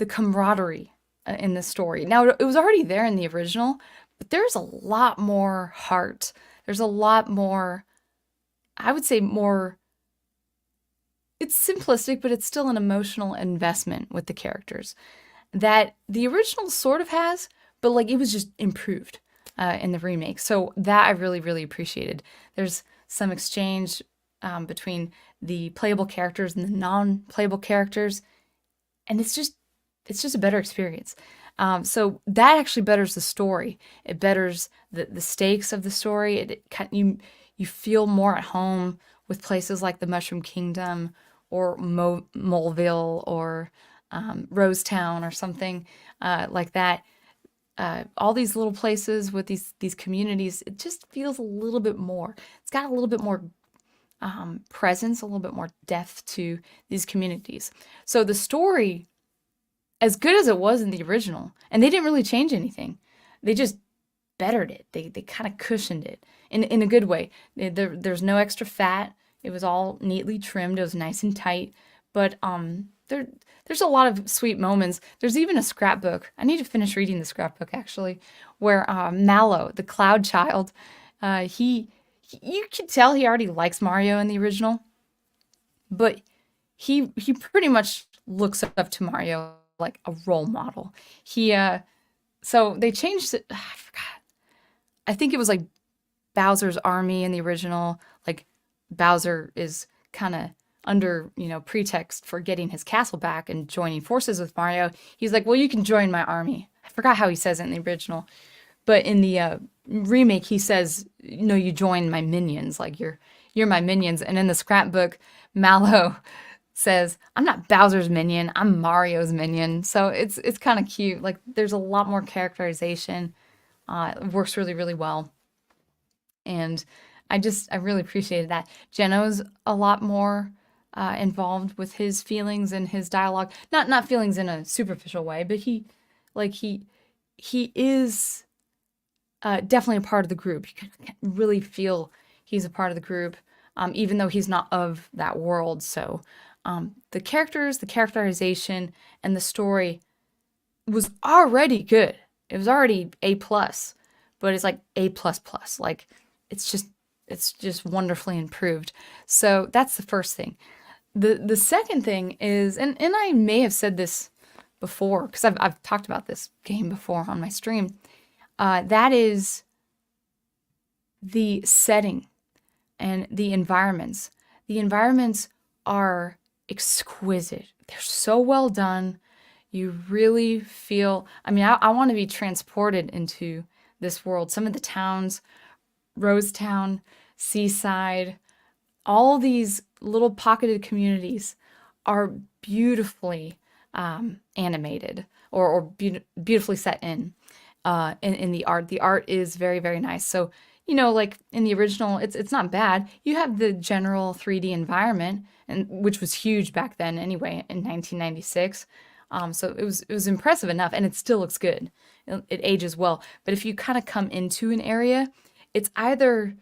camaraderie in the story. Now it was already there in the original, but there's a lot more heart. There's a lot more. I would say more. It's simplistic, but it's still an emotional investment with the characters that the original sort of has, but like it was just improved in the remake. So that I really, really appreciated. There's some exchange between the playable characters and the non-playable characters, and it's just a better experience. So that actually betters the story. It betters the stakes of the story. You feel more at home with places like the Mushroom Kingdom or Moleville or Rosetown or something like that. All these little places with these communities, it just feels a little bit more. It's got a little bit more presence, a little bit more depth to these communities. So the story, as good as it was in the original, and they didn't really change anything, they just bettered it. They kind of cushioned it in a good way. There's no extra fat. It was all neatly trimmed. It was nice and tight. But there's a lot of sweet moments. There's even a scrapbook. I need to finish reading the scrapbook actually, where Mallow, the Cloud Child, you could tell he already likes Mario in the original, but he pretty much looks up to Mario like a role model. He so they changed it. I forgot. I think it was like Bowser's army in the original. Like Bowser is kind of under, pretext for getting his castle back and joining forces with Mario. He's like, "Well, you can join my army." I forgot how he says it in the original, but in the remake, he says, "No, you join my minions. Like you're my minions." And in the scrapbook, Mallow says, "I'm not Bowser's minion. I'm Mario's minion." So it's kind of cute. Like there's a lot more characterization. It works really, really well. And I really appreciated that. Geno's a lot more involved with his feelings and his dialogue. Not feelings in a superficial way, but he is definitely a part of the group. You can really feel he's a part of the group, even though he's not of that world. So the characters, the characterization, and the story was already good. It was already A plus, but it's like A plus plus. Like it's just wonderfully improved. So that's the first thing. The second thing is, and I may have said this before because I've talked about this game before on my stream. That is the setting and the environments. The environments are exquisite. They're so well done. You really feel, I mean, I want to be transported into this world. Some of the towns, Rosetown, Seaside, all these little pocketed communities are beautifully animated or beautifully set in the art. The art is very, very nice. So, like in the original, it's not bad. You have the general 3D environment, and which was huge back then anyway, in 1996. So it was impressive enough, and it still looks good. It ages well. But if you kind of come into an area, it's either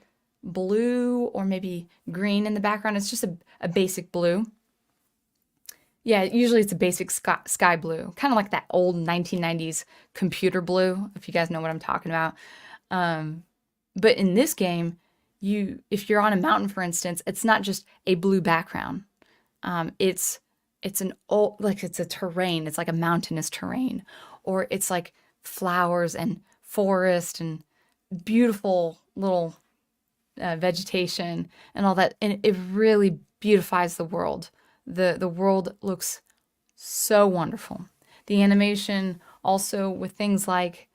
blue or maybe green in the background. It's just a basic blue. Yeah, usually it's a basic sky blue, kind of like that old 1990s computer blue, if you guys know what I'm talking about. But in this game, if you're on a mountain, for instance, it's not just a blue background. It's an old, like it's a terrain. It's like a mountainous terrain, or it's like flowers and forest and beautiful little vegetation and all that, and it really beautifies the world. The world looks so wonderful. The animation also with things like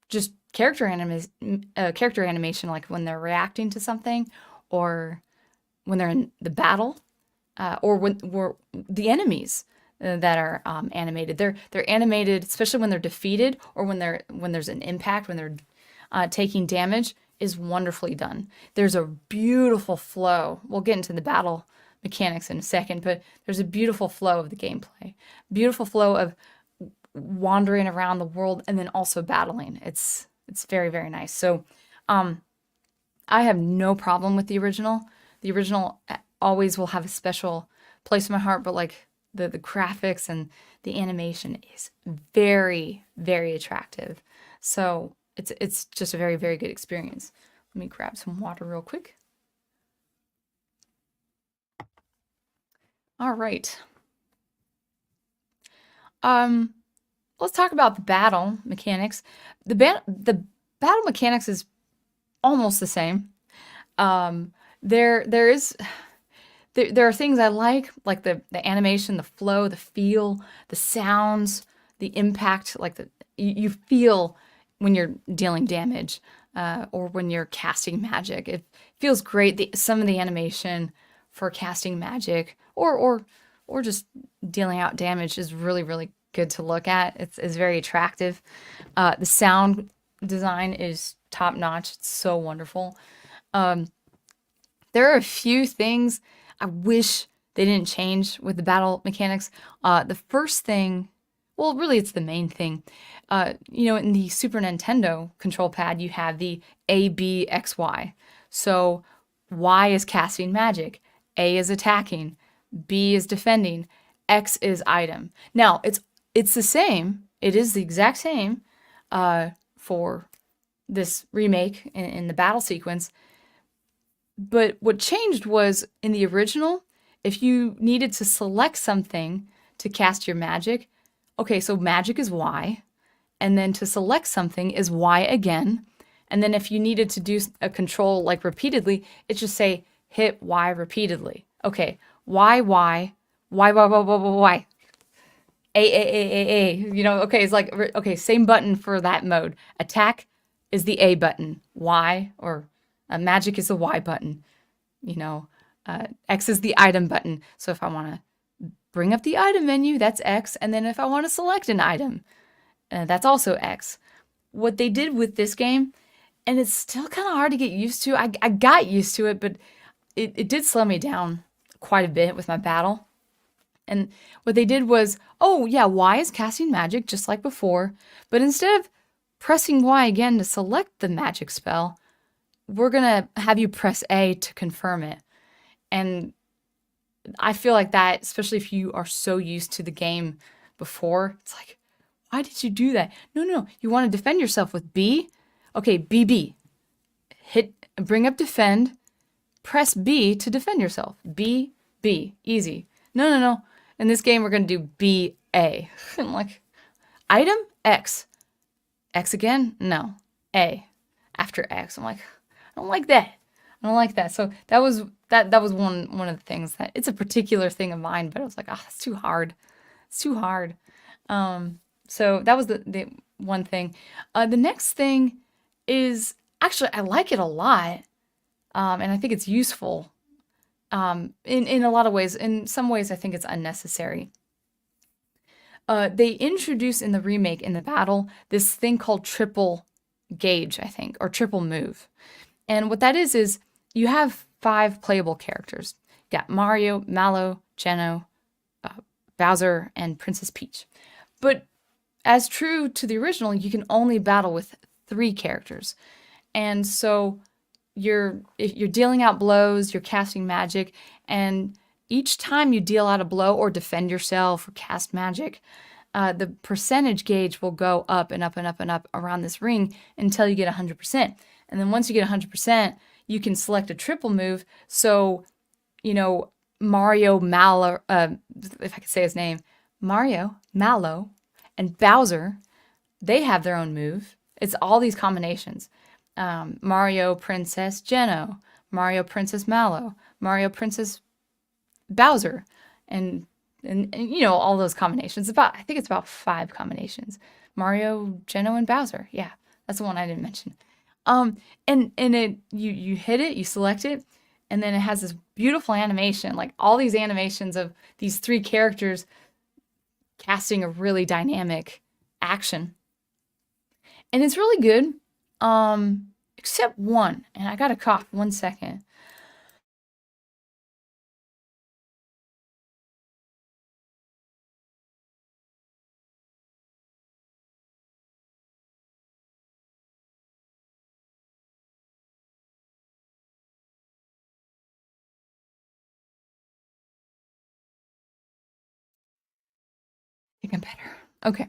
just character animation, like when they're reacting to something, or when they're in the battle, or when the enemies that are animated. They're animated, especially when they're defeated or when there's an impact, when they're taking damage, is wonderfully done. There's a beautiful flow. We'll get into the battle mechanics in a second, but there's a beautiful flow of the gameplay. Beautiful flow of wandering around the world and then also battling. It's very, very nice. So I have no problem with the original. The original always will have a special place in my heart, but like the graphics and the animation is very, very attractive. So it's just a very, very good experience. Let me grab some water real quick. All right. Let's talk about the battle mechanics. The battle mechanics is almost the same. There are things I like the animation, the flow, the feel, the sounds, the impact, like you feel when you're dealing damage or when you're casting magic. It feels great. Some of the animation for casting magic or just dealing out damage is really, really good to look at. It's very attractive. The sound design is top notch. It's so wonderful. There are a few things I wish they didn't change with the battle mechanics. The first thing, well, really, it's the main thing. In the Super Nintendo control pad, you have the A, B, X, Y. So Y is casting magic, A is attacking, B is defending, X is item. Now, it's the same. It is the exact same for this remake in the battle sequence. But what changed was in the original, if you needed to select something to cast your magic, okay, so magic is Y, and then to select something is Y again. And then if you needed to do a control like repeatedly, it just say hit Y repeatedly. Okay, Y, Y, Y, Y, Y, Y, Y, A. Okay, it's like, okay, same button for that mode. Attack is the A button. Y, or magic is the Y button. X is the item button. So if I want to bring up the item menu, that's X. And then if I want to select an item, that's also X. What they did with this game, and it's still kind of hard to get used to. I got used to it, but it did slow me down quite a bit with my battle. And what they did was, oh yeah, Y is casting magic just like before, but instead of pressing Y again to select the magic spell, we're going to have you press A to confirm it. And I feel like that, especially if you are so used to the game before, it's like, why did you do that? No, you want to defend yourself with B? Okay, BB. Bring up defend, press B to defend yourself. B, B, easy. No. In this game, we're going to do B, A. I'm like, item, X. X again? No. A. After X. I'm like, I don't like that. I don't like that. So that was one of the things that it's a particular thing of mine, but I was like, oh, that's too hard. It's too hard. So that was the one thing. The next thing is actually I like it a lot, and I think it's useful. In a lot of ways. In some ways, I think it's unnecessary. They introduce in the remake, in the battle, this thing called triple gauge, I think, or triple move. And what that is you have 5 playable characters. You got Mario, Mallow, Geno, Bowser, and Princess Peach. But as true to the original, you can only battle with 3 characters. And so you're dealing out blows, you're casting magic, and each time you deal out a blow or defend yourself or cast magic, the percentage gauge will go up and up and up and up around this ring until you get 100%. And then once you get 100%, you can select a triple move. So, Mario, Mallow, if I could say his name, Mario, Mallow, and Bowser, they have their own move. It's all these combinations. Mario, Princess, Geno, Mario, Princess, Mallow, Mario, Princess, Bowser, and all those combinations. I think it's about 5 combinations. Mario, Geno, and Bowser. Yeah, that's the one I didn't mention. And it you hit it, you select it, and then it has this beautiful animation, like all these animations of these 3 characters casting a really dynamic action. And it's really good. Except one, and I gotta cough 1 second. I think I'm better. Okay.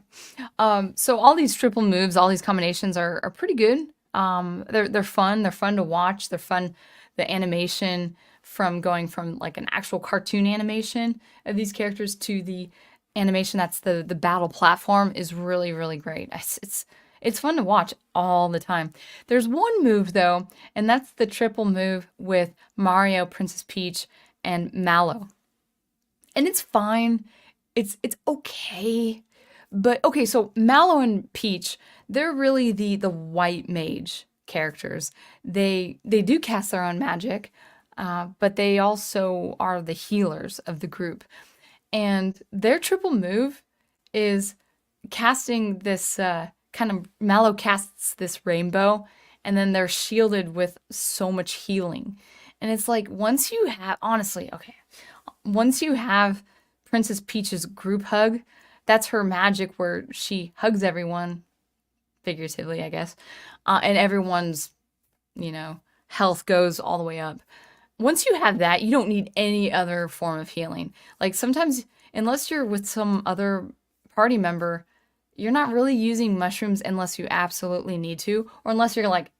So all these triple moves, all these combinations are pretty good. They're fun. They're fun to watch. They're fun. The animation from going from like an actual cartoon animation of these characters to the animation that's the battle platform is really, really great. It's fun to watch all the time. There's one move though, and that's the triple move with Mario, Princess Peach, and Mallow. And it's fine. It's okay. But okay, so Mallow and Peach, they're really the white mage characters. They do cast their own magic. but they also are the healers of the group. And their triple move is casting this kind of Mallow casts this rainbow, and then they're shielded with so much healing. And it's like once you have, honestly, okay, once you have Princess Peach's group hug, that's her magic where she hugs everyone, figuratively, I guess, and everyone's, you know, health goes all the way up. Once you have that, you don't need any other form of healing. Like sometimes, unless you're with some other party member, you're not really using mushrooms unless you absolutely need to, or unless you're like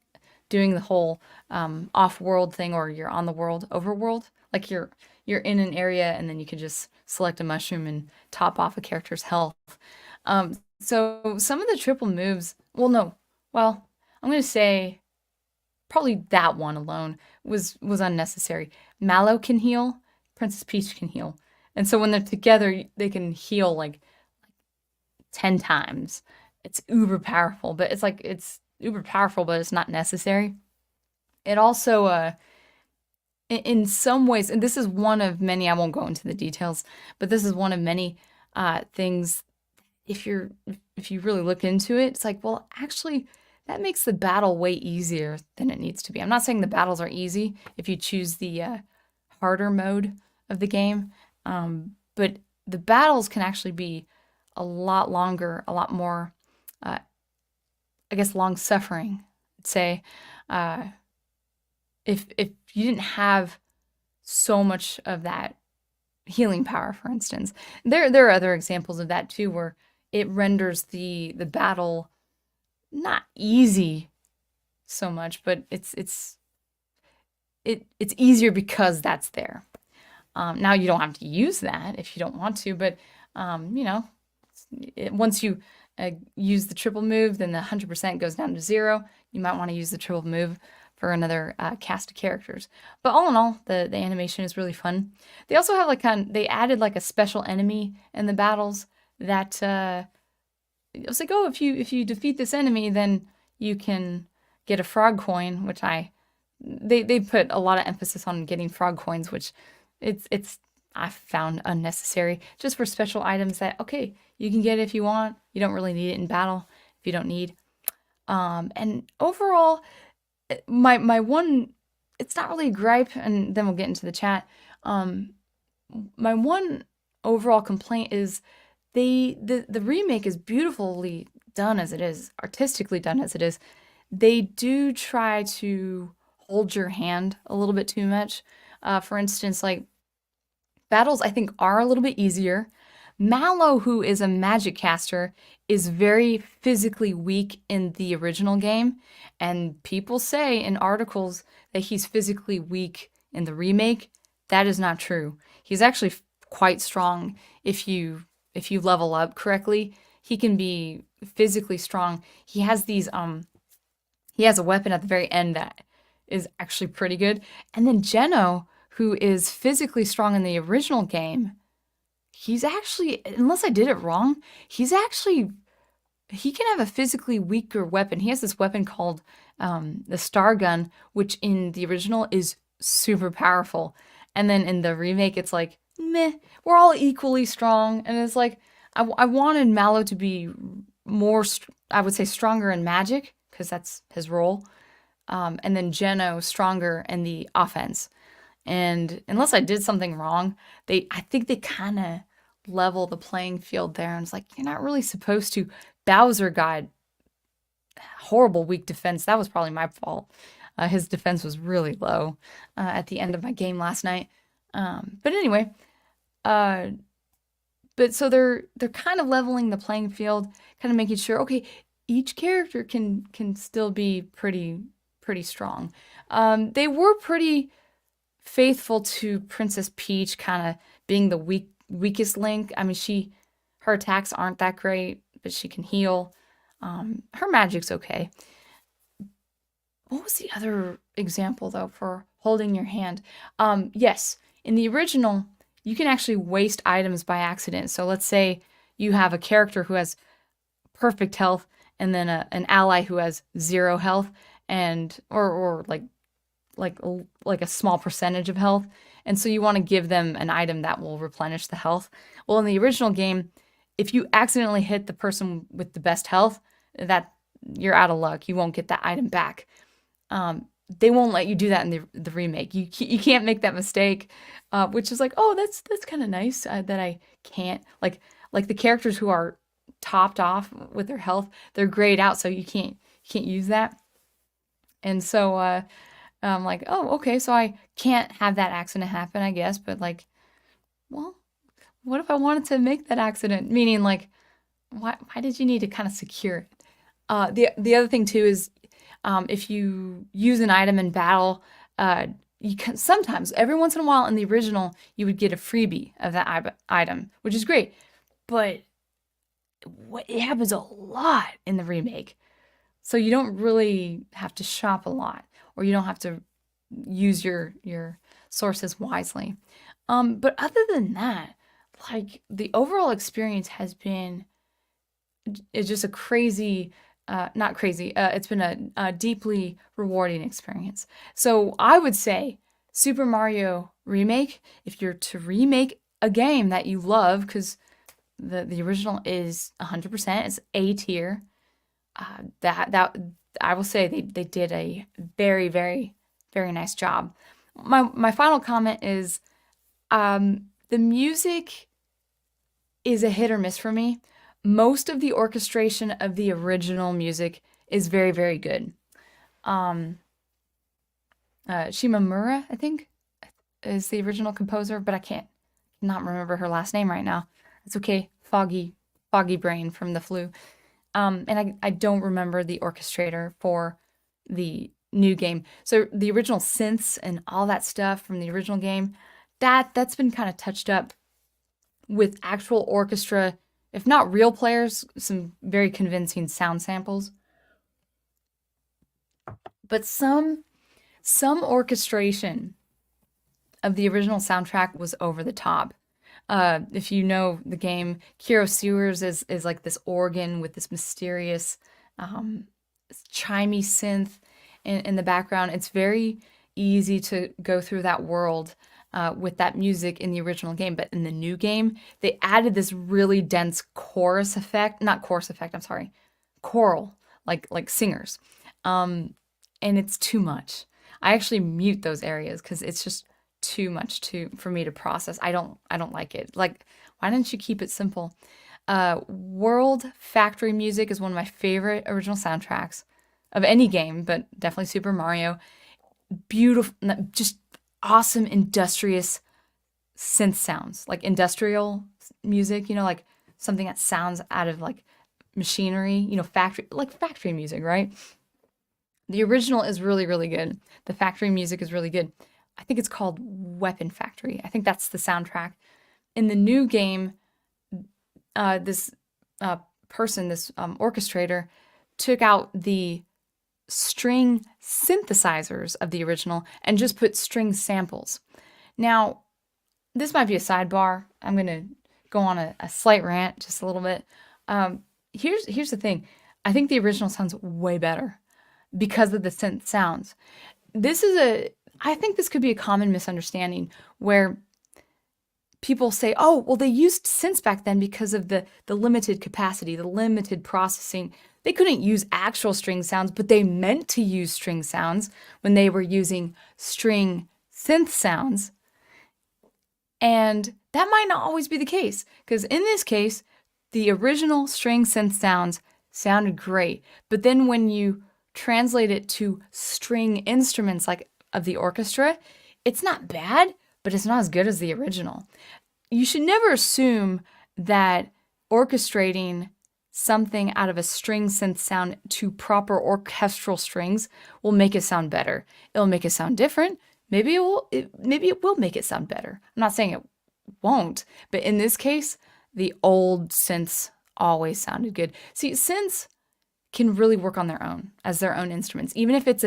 doing the whole off-world thing, or you're on the world, overworld. Like you're in an area and then you can just select a mushroom and top off a character's health. So some of the triple moves, well, no, well, I'm gonna say probably that one alone was unnecessary. Mallow can heal, Princess Peach can heal, and so when they're together, they can heal like 10 times. It's uber powerful, but it's uber powerful, but it's not necessary. It also, in some ways, and this is one of many. I won't go into the details, but this is one of many things. If you really look into it, it's like, well, actually, that makes the battle way easier than it needs to be. I'm not saying the battles are easy if you choose the harder mode of the game, but the battles can actually be a lot longer, a lot more, I guess, long suffering. I'd say, uh, if you didn't have so much of that healing power, for instance, there are other examples of that too, where it renders the battle not easy so much, but it's easier because that's there. Now you don't have to use that if you don't want to, but you know, once you use the triple move, then the 100% goes down to 0. You might want to use the triple move for another cast of characters. But all in all, the animation is really fun. They also have they added like a special enemy in the battles that it was like, oh, if you defeat this enemy, then you can get a frog coin, which they put a lot of emphasis on getting frog coins, which it's I found unnecessary, just for special items that, okay, you can get it if you want. You don't really need it in battle if you don't need. And overall, my one, it's not really a gripe, and then we'll get into the chat. My one overall complaint is the remake is beautifully done as it is, artistically done as it is. They do try to hold your hand a little bit too much. For instance, like battles, I think, are a little bit easier. Mallow, who is a magic caster, is very physically weak in the original game, and people say in articles that he's physically weak in the remake. That is not true. He's actually quite strong if you level up correctly. He can be physically strong. He has he has a weapon at the very end that is actually pretty good. And then Geno, who is physically strong in the original game, he's actually, unless I did it wrong, he can have a physically weaker weapon. He has this weapon called the Star Gun, which in the original is super powerful. And then in the remake, it's like, meh, we're all equally strong. And it's like, I wanted Mallow to be more, I would say, stronger in magic, because that's his role. And then Geno stronger in the offense. And unless I did something wrong, I think they kind of level the playing field there. And it's like, you're not really supposed to. Bowser got horrible weak defense. That was probably my fault. His defense was really low at the end of my game last night. But anyway, but so they're kind of leveling the playing field, kind of making sure, okay, each character can still be pretty strong. They were pretty faithful to Princess Peach kind of being the weakest link. I mean, her attacks aren't that great, but she can heal. Her magic's okay. What was the other example, though, for holding your hand? Yes, in the original, you can actually waste items by accident. So let's say you have a character who has perfect health and then an ally who has 0 health, and or like like a small percentage of health, and so you want to give them an item that will replenish the health. Well, in the original game, if you accidentally hit the person with the best health, that you're out of luck. You won't get that item back. They won't let you do that in the remake. You can't make that mistake, which is like, oh, that's kind of nice that I can't like the characters who are topped off with their health, they're grayed out, so you can't use that. And so I'm like, oh, okay, so I can't have that accident happen, I guess. But like, well, what if I wanted to make that accident? Meaning, like, why did you need to kind of secure it? The other thing too is if you use an item in battle, you can sometimes, every once in a while in the original, you would get a freebie of that item, which is great. But it happens a lot in the remake. So you don't really have to shop a lot, or you don't have to use your sources wisely. But other than that, like the overall experience has been is just a crazy, not crazy. It's been a deeply rewarding experience. So I would say Super Mario Remake, if you're to remake a game that you love, because the original is 100%, it's A tier. That I will say they did a very very very nice job. My final comment is the music is a hit or miss for me. Most of the orchestration of the original music is very very good. Um, Shimamura, I think, is the original composer, but I can't not remember her last name right now. It's okay, foggy brain from the flu. And I don't remember the orchestrator for the new game. So the original synths and all that stuff from the original game, that's been kind of touched up with actual orchestra, if not real players, some very convincing sound samples. But some orchestration of the original soundtrack was over the top. If you know the game, Kiro Sewers is like this organ with this mysterious, um, chimey synth in the background. It's very easy to go through that world with that music in the original game, but in the new game, they added this really dense chorus effect, not chorus effect, I'm sorry, choral, like singers. Um, and it's too much. I actually mute those areas because it's just too much to for me to process. I don't like it. Like, why didn't you keep it simple? World Factory music is one of my favorite original soundtracks of any game, but definitely Super Mario. Beautiful, just awesome, industrious synth sounds, like industrial music. Like something that sounds out of like machinery. Factory music, right? The original is really, really good. The factory music is really good. I think it's called Weapon Factory. I think that's the soundtrack. In the new game, this person, this orchestrator, took out the string synthesizers of the original and just put string samples. Now, this might be a sidebar. I'm going to go on a slight rant, just a little bit. Here's the thing. I think the original sounds way better because of the synth sounds. I think this could be a common misunderstanding where people say, oh, well, they used synths back then because of the limited capacity, the limited processing. They couldn't use actual string sounds, but they meant to use string sounds when they were using string synth sounds. And that might not always be the case, because in this case, the original string synth sounds sounded great. But then when you translate it to string instruments like of the orchestra, it's not bad, but it's not as good as the original. You should never assume that orchestrating something out of a string synth sound to proper orchestral strings will make it sound better. It'll make it sound different. Maybe it will make it sound better. I'm not saying it won't, but in this case, the old synths always sounded good. See, synths can really work on their own as their own instruments, even if it's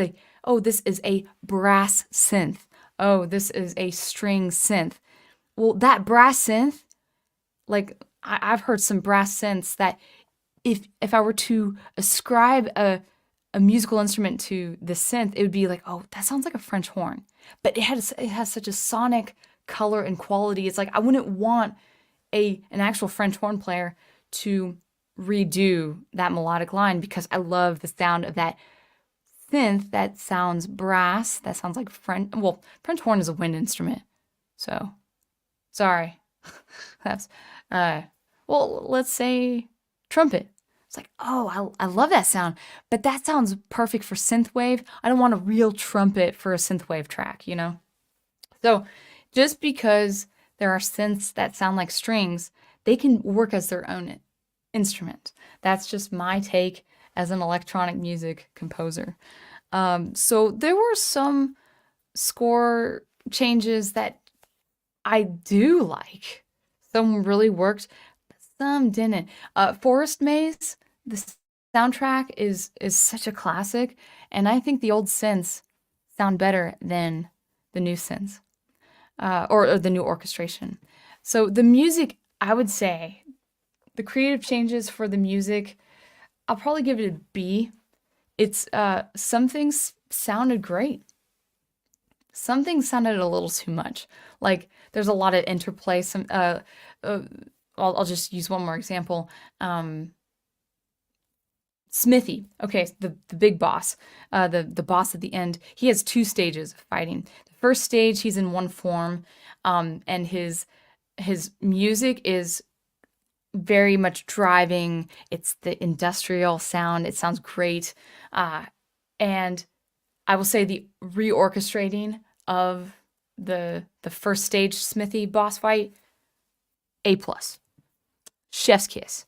this is a brass synth. Oh, this is a string synth. Well, that brass synth, like I've heard some brass synths that if I were to ascribe a musical instrument to the synth, it would be like, oh, that sounds like a French horn. But it has such a sonic color and quality. It's like I wouldn't want an actual French horn player to redo that melodic line because I love the sound of that synth that sounds brass, that sounds like French. Well, French horn is a wind instrument. So, sorry. That's well, let's say trumpet. It's like, oh, I love that sound, but that sounds perfect for synthwave. I don't want a real trumpet for a synthwave track, you know? So, just because there are synths that sound like strings, they can work as their own instrument. That's just my take as an electronic music composer. So there were some score changes that I do like. Some really worked, but some didn't. Forest Maze, the soundtrack is such a classic, and I think the old synths sound better than the new synths, or the new orchestration. So the music, I would say, the creative changes for the music, I'll probably give it a B. It's some things sounded great. Some things sounded a little too much. Like there's a lot of interplay. Uh I'll just use one more example. Smithy. Okay, the big boss, the boss at the end. He has two stages of fighting. The first stage, he's in one form, and his music is very much driving. It's the industrial sound. It sounds great. And I will say the reorchestrating of the first stage Smithy boss fight, A plus. Chef's kiss.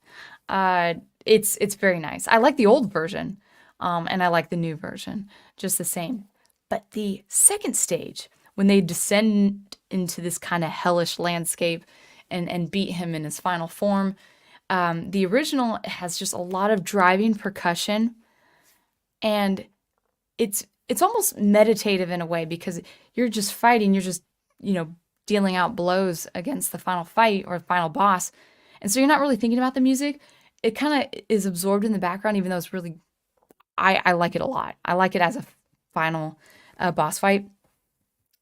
Uh, it's very nice. I like the old version, and I like the new version, just the same. But the second stage, when they descend into this kind of hellish landscape and beat him in his final form, the original has just a lot of driving percussion, and it's almost meditative in a way because you're just fighting, you're just, you know, dealing out blows against the final fight or final boss. And so you're not really thinking about the music. It kind of is absorbed in the background, even though it's really, I like it a lot. I like it as a final boss fight,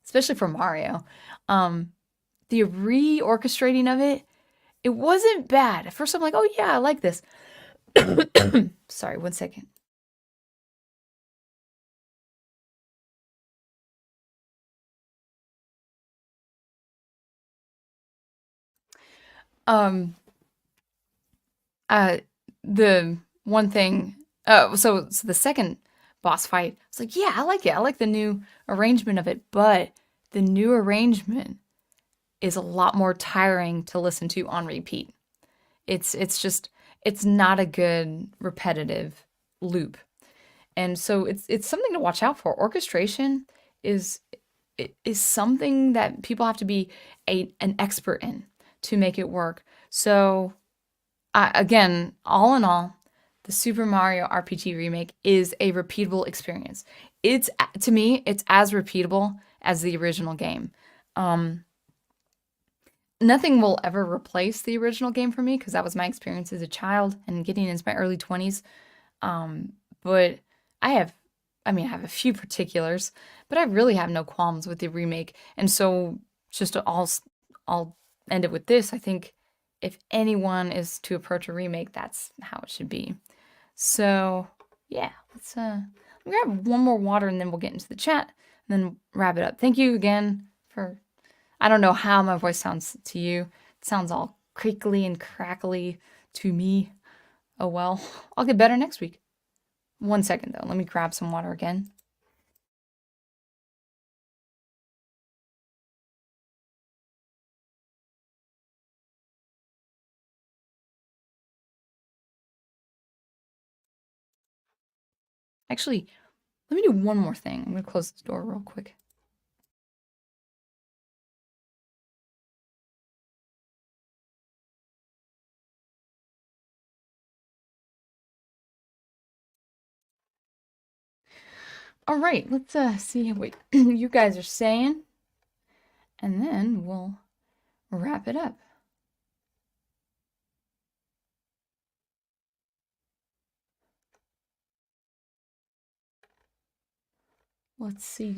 especially for Mario. The reorchestrating of it, it wasn't bad. At first, I'm like, oh yeah, I like this. Sorry, one second. Um, uh, the one thing, so the second boss fight, I was like, yeah, I like it. I like the new arrangement of it, but the new arrangement is a lot more tiring to listen to on repeat. It's just it's not a good repetitive loop. And so it's something to watch out for. Orchestration is is something that people have to be an expert in to make it work. So again, all in all, the Super Mario RPG remake is a repeatable experience. It's to me, it's as repeatable as the original game. Um, Nothing will ever replace the original game for me because that was my experience as a child and getting into my early 20s. But I have, I mean, I have a few particulars, but I really have no qualms with the remake. And so, just to I'll end it with this. I think if anyone is to approach a remake, that's how it should be. So, yeah, let me grab one more water and then we'll get into the chat and then wrap it up. Thank you again for. I don't know how my voice sounds to you. It sounds all crinkly and crackly to me. Oh well, I'll get better next week. One second though, let me grab some water again. Actually, let me do one more thing. I'm gonna close the door real quick. All right, let's see what you guys are saying, and then we'll wrap it up. Let's see.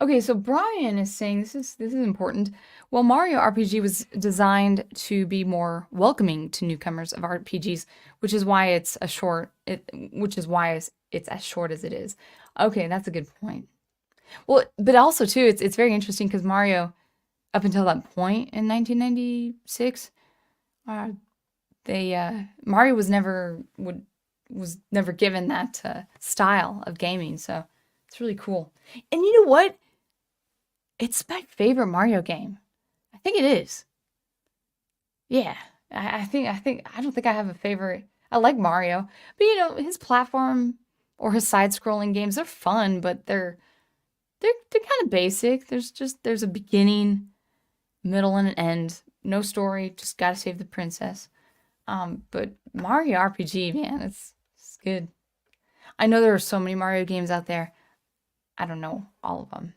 Okay, so Brian is saying this is important. Well, Mario RPG was designed to be more welcoming to newcomers of RPGs, which is why which is why it's as short as it is. Okay, that's a good point. Well, but also too, it's very interesting because Mario, up until that point in 1996, uh, they Mario was never given that style of gaming, so it's really cool. And you know what? It's my favorite Mario game. I think it is. Yeah, I don't think I have a favorite. I like Mario, but his platform or his side-scrolling games are fun, but they're kind of basic. There's a beginning, middle, and an end. No story. Just gotta save the princess. But Mario RPG, man, it's good. I know there are so many Mario games out there. I don't know all of them.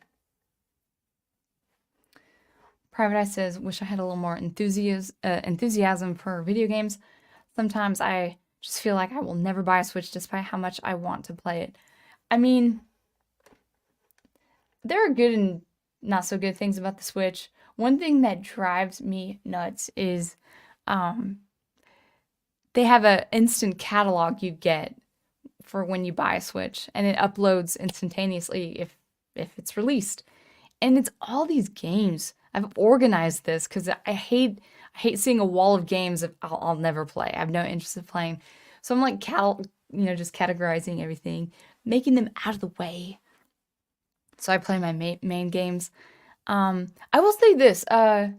Private Eye says, wish I had a little more enthusiasm for video games. Sometimes I just feel like I will never buy a Switch despite how much I want to play it. I mean, there are good and not so good things about the Switch. One thing that drives me nuts is um, they have an instant catalog you get for when you buy a Switch, and it uploads instantaneously if it's released. And it's all these games. I've organized this because I hate seeing a wall of games that I'll never play. I have no interest in playing. So I'm like just categorizing everything, making them out of the way. So I play my main games. I will say this, the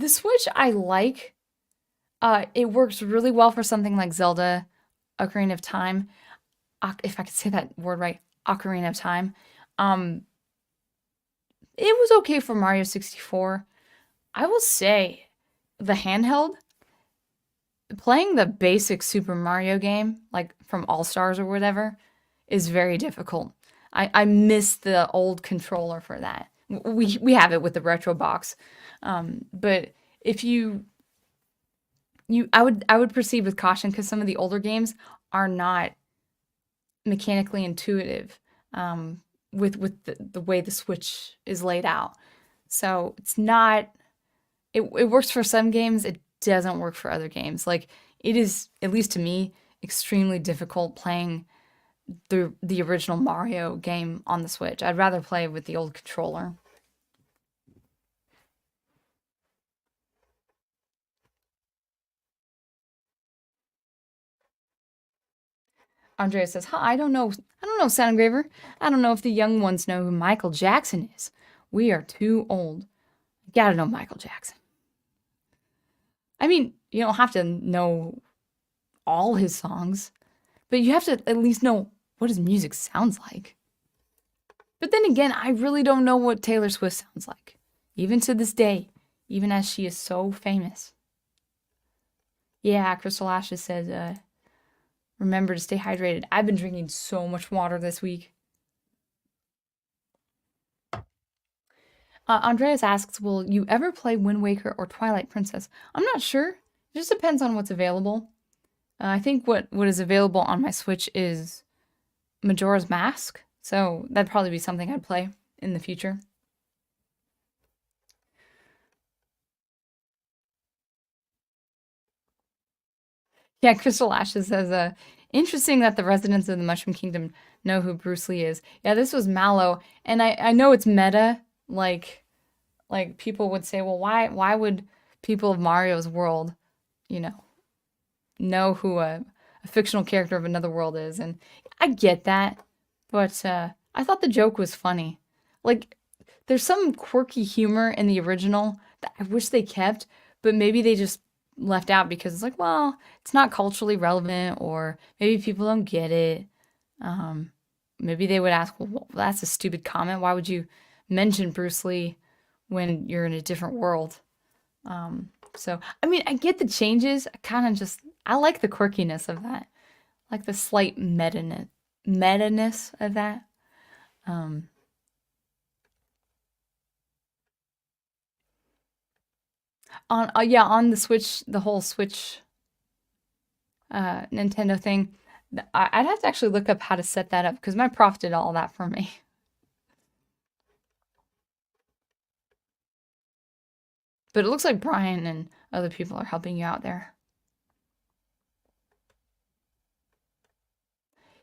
Switch I like. It works really well for something like Zelda Ocarina of Time. If I could say that word right, Ocarina of Time. Um, it was okay for Mario 64. I will say the handheld, playing the basic Super Mario game, like from All Stars or whatever, is very difficult. I miss the old controller for that. We have it with the retro box, but if I would proceed with caution because some of the older games are not mechanically intuitive with the way the Switch is laid out. So it's not it works for some games, it doesn't work for other games. Like it is, at least to me, extremely difficult playing the original Mario game on the Switch. I'd rather play with the old controller. Andrea says, "Huh, I don't know, Sound Engraver. I don't know if the young ones know who Michael Jackson is. We are too old. Gotta know Michael Jackson. I mean, you don't have to know all his songs, but you have to at least know what his music sounds like. But then again, I really don't know what Taylor Swift sounds like, even to this day, even as she is so famous. Yeah, Crystal Ashes says, remember to stay hydrated. I've been drinking so much water this week. Andreas asks, will you ever play Wind Waker or Twilight Princess? I'm not sure. It just depends on what's available. I think what is available on my Switch is Majora's Mask, so that'd probably be something I'd play in the future. Yeah, Crystal Ashes says, interesting that the residents of the Mushroom Kingdom know who Bruce Lee is. Yeah, this was Mallow, and I know it's meta, like people would say, well, why would people of Mario's world, you know who a fictional character of another world is? And I get that, but I thought the joke was funny. Like, there's some quirky humor in the original that I wish they kept, but maybe they just left out because it's like, well, it's not culturally relevant, or maybe people don't get it. Um, Maybe they would ask, well, that's a stupid comment. Why would you mention Bruce Lee when you're in a different world? So, I mean, I get the changes. I like the quirkiness of that, like the slight meta-ness of that. Um, on yeah, on the Switch, the whole Switch Nintendo thing. I'd have to actually look up how to set that up because my prof did all that for me. But it looks like Brian and other people are helping you out there.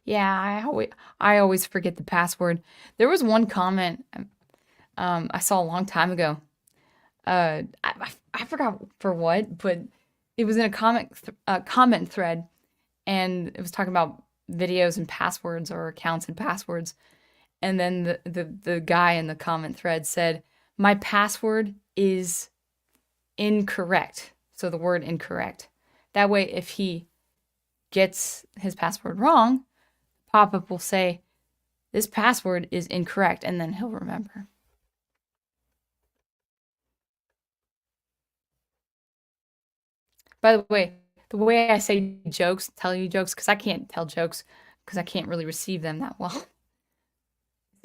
Yeah, I always forget the password. There was one comment I saw a long time ago. I forgot for what, but it was in a comment thread, and it was talking about videos and passwords or accounts and passwords. And then the guy in the comment thread said, "My password is incorrect." So the word incorrect. That way, if he gets his password wrong, pop-up will say, "This password is incorrect," and then he'll remember. By the way I say jokes, tell you jokes, because I can't tell jokes because I can't really receive them that well.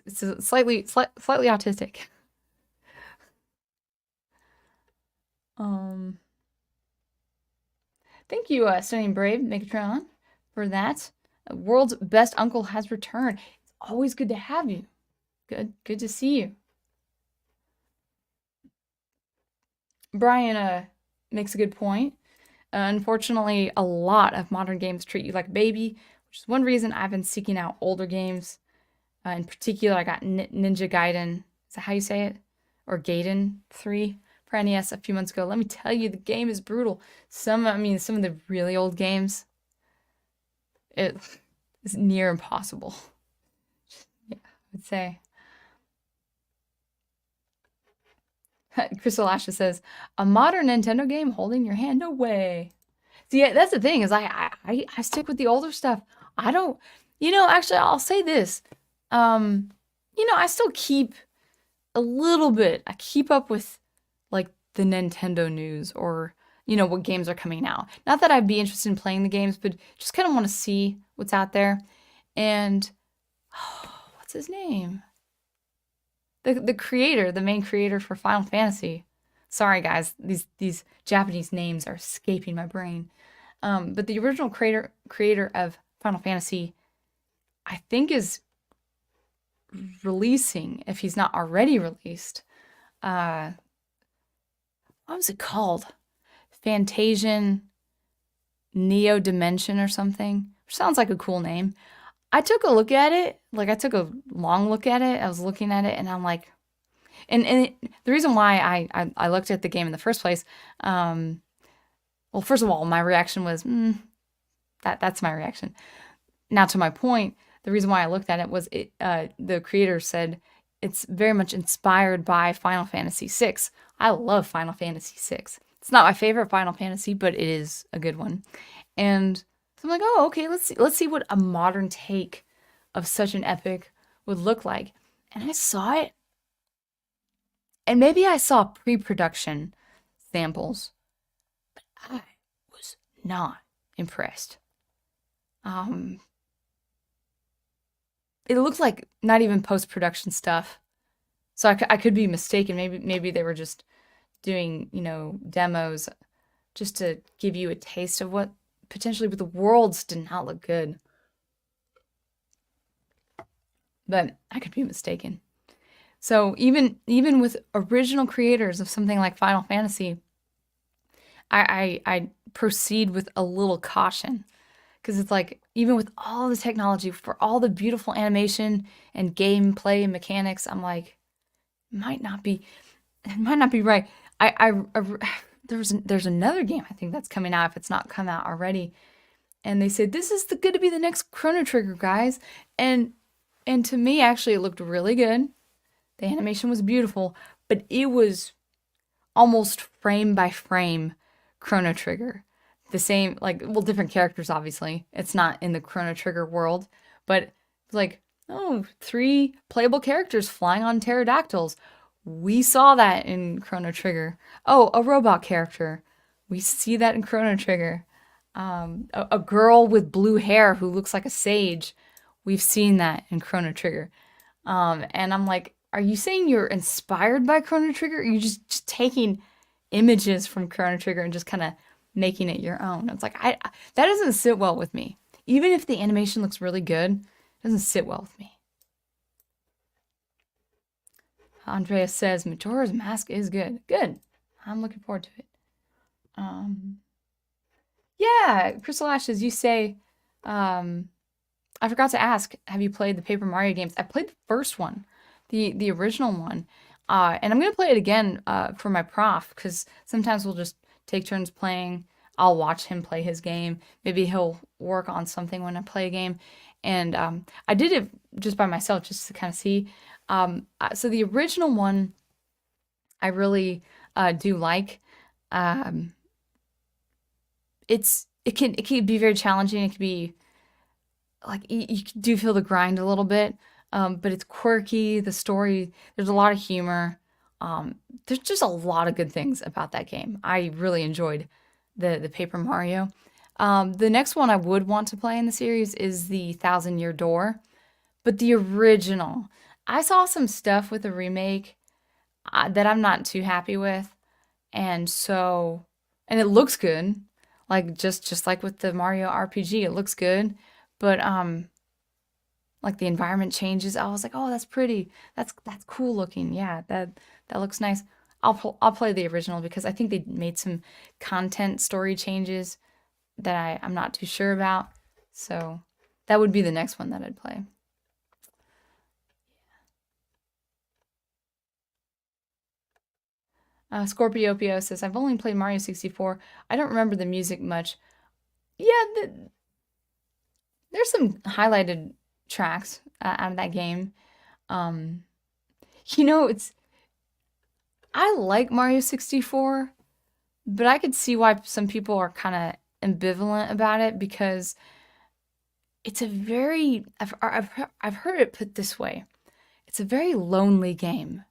It's slightly autistic. Um, Thank you, Stunning Brave Megatron, for that. World's best uncle has returned. It's always good to have you. Good to see you. Brian makes a good point. Unfortunately, a lot of modern games treat you like a baby, which is one reason I've been seeking out older games. In particular, I got Ninja Gaiden. Is that how you say it? Or Gaiden 3 for NES a few months ago. Let me tell you, the game is brutal. Some of the really old games, it is near impossible. Yeah, I would say. Crystal Asha says, "A modern Nintendo game holding your hand? No way." See, yeah, that's the thing is I stick with the older stuff. I don't, actually, I'll say this. Um, I still keep a little bit. I keep up with like the Nintendo news or what games are coming out. Not that I'd be interested in playing the games, but just kind of want to see what's out there. And what's his name? The main creator for Final Fantasy. Sorry guys, these Japanese names are escaping my brain. But the original creator of Final Fantasy, I think, is releasing, if he's not already released. Uh, what was it called? Fantasian Neo Dimension or something. Which sounds like a cool name. I took a look at it. Like I took a long look at it. I was looking at it and I'm like, the reason why I looked at the game in the first place, well, first of all, my reaction was, that's my reaction. Now to my point, the reason why I looked at it was the creator said it's very much inspired by Final Fantasy VI. I love Final Fantasy VI. It's not my favorite Final Fantasy, but it is a good one. And so I'm like, oh, okay, let's see what a modern take of such an epic would look like. And I saw it, and maybe I saw pre-production samples, but I was not impressed. Um, it looked like not even post-production stuff. So I could be mistaken. Maybe they were just doing, demos just to give you a taste of what potentially, but the worlds did not look good. But I could be mistaken. So even with original creators of something like Final Fantasy, I proceed with a little caution because it's like even with all the technology for all the beautiful animation and gameplay mechanics, I'm like, it might not be right. There's another game I think that's coming out if it's not come out already, and they said this is going to be the next Chrono Trigger, guys, and to me actually it looked really good. The animation was beautiful, but it was almost frame by frame Chrono Trigger. The same, like, well, different characters, obviously. It's not in the Chrono Trigger world, but it's like, oh, 3 playable characters flying on pterodactyls. We saw that in Chrono Trigger. Oh, a robot character. We see that in Chrono Trigger. A girl with blue hair who looks like a sage. We've seen that in Chrono Trigger. And I'm like, are you saying you're inspired by Chrono Trigger? Or are you just taking images from Chrono Trigger and just kind of making it your own? It's like that doesn't sit well with me. even if the animation looks really good, it doesn't sit well with me. Andrea says Majora's Mask is good. Good. I'm looking forward to it. Yeah, Crystal Ashes, you say, I forgot to ask, have you played the Paper Mario games? I played the first one, the original one. And I'm gonna play it again for my prof, because sometimes we'll just take turns playing. I'll watch him play his game. Maybe he'll work on something when I play a game. And I did it just by myself, just to kind of see. So the original one, I really do like. Um, it can be very challenging. It can be like you do feel the grind a little bit, but it's quirky. The story, there's a lot of humor. There's just a lot of good things about that game. I really enjoyed the Paper Mario. The next one I would want to play in the series is the Thousand Year Door, but the original. I saw some stuff with the remake that I'm not too happy with, and so and it looks good, like just like with the Mario RPG, it looks good, but like the environment changes. I was like, oh, that's pretty. That's cool looking. Yeah, that looks nice. I'll play the original because I think they made some content story changes that I'm not too sure about. So that would be the next one that I'd play. Scorpiopio says, I've only played Mario 64. I don't remember the music much. Yeah, there's some highlighted tracks out of that game. Um, it's I like Mario 64, but I could see why some people are kind of ambivalent about it because it's a very I've heard it put this way. It's a very lonely game.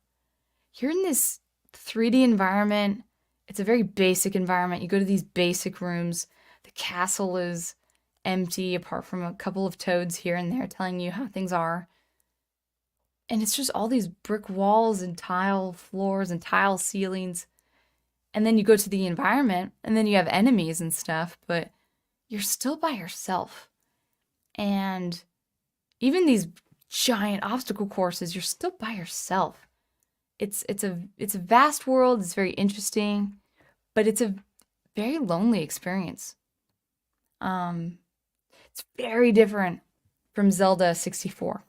You're in this 3D environment. It's a very basic environment. You go to these basic rooms. The castle is empty apart from a couple of toads here and there telling you how things are. And it's just all these brick walls and tile floors and tile ceilings. And then you go to the environment and then you have enemies and stuff, but you're still by yourself. And even these giant obstacle courses, you're still by yourself. It's a vast world, it's very interesting, but it's a very lonely experience. Um it's very different from Zelda 64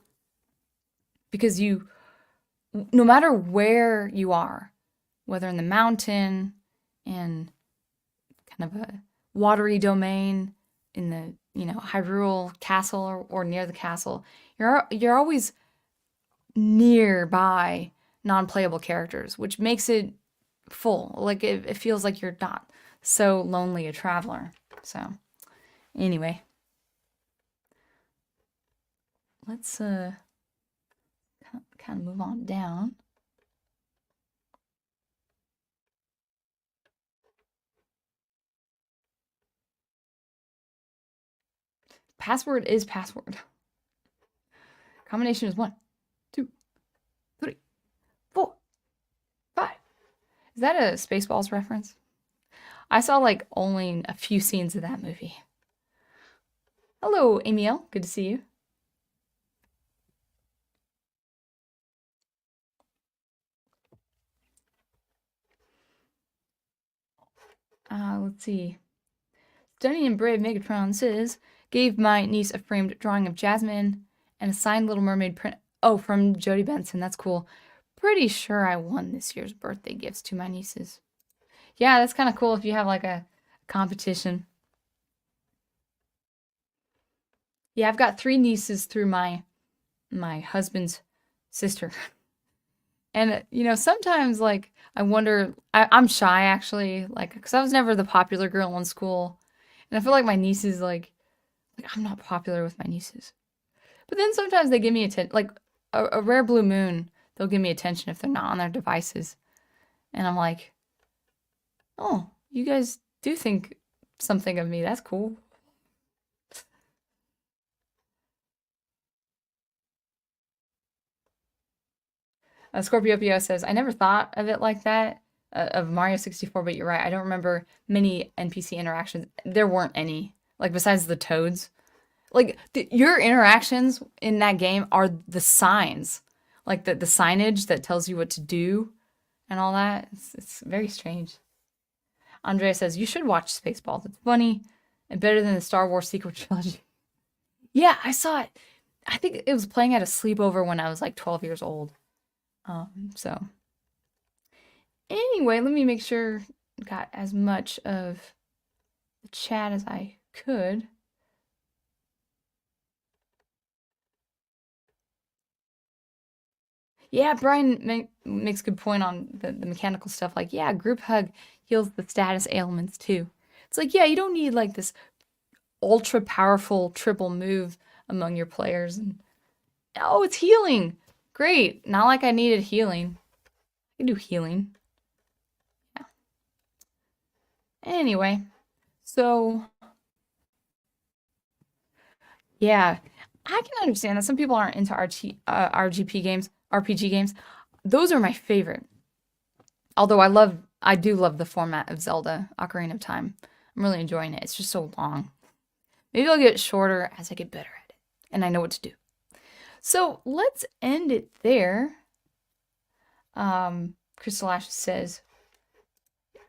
because no matter where you are, whether in the mountain, in kind of a watery domain, in the Hyrule castle or near the castle, you're always nearby non-playable characters, which makes it full. Like it feels like you're not so lonely a traveler. So anyway, let's kind of move on down. Password is password. Combination is 1, 2, 3, 4, 5. Is that a Spaceballs reference? I saw like only a few scenes of that movie. Hello, Emil. Good to see you. Let's see. Stunning and Brave Megatron says, gave my niece a framed drawing of Jasmine and a signed Little Mermaid print. Oh, from Jodie Benson. That's cool. Pretty sure I won this year's birthday gifts to my nieces. Yeah, that's kind of cool if you have like a competition. Yeah, I've got 3 nieces through my husband's sister. And sometimes like I wonder, I'm shy actually, like because I was never the popular girl in school, and I feel like my nieces like I'm not popular with my nieces. But then sometimes they give me attention, like a rare blue moon. They'll give me attention if they're not on their devices, and I'm like, oh, you guys do think something of me. That's cool. Scorpio PO says, I never thought of it like that, of Mario 64, but you're right. I don't remember many NPC interactions. There weren't any, like besides the toads. Like your interactions in that game are the signs, like the signage that tells you what to do and all that. It's very strange. Andrea says you should watch Spaceballs. It's funny and better than the Star Wars sequel trilogy. Yeah, I saw it. I think it was playing at a sleepover when I was like 12 years old. So anyway, let me make sure I got as much of the chat as I could. Yeah, Brian makes a good point on the mechanical stuff. Like, yeah, group hug heals the status ailments too. It's like, yeah, you don't need like this ultra powerful triple move among your players. And oh, it's healing. Great. Not like I needed healing. I can do healing. Yeah. Anyway, so yeah, I can understand that some people aren't into RGP games, RPG games. Those are my favorite. Although I do love the format of Zelda Ocarina of Time. I'm really enjoying it. It's just so long. Maybe I'll get shorter as I get better at it and I know what to do. So let's end it there. Crystal Ash says,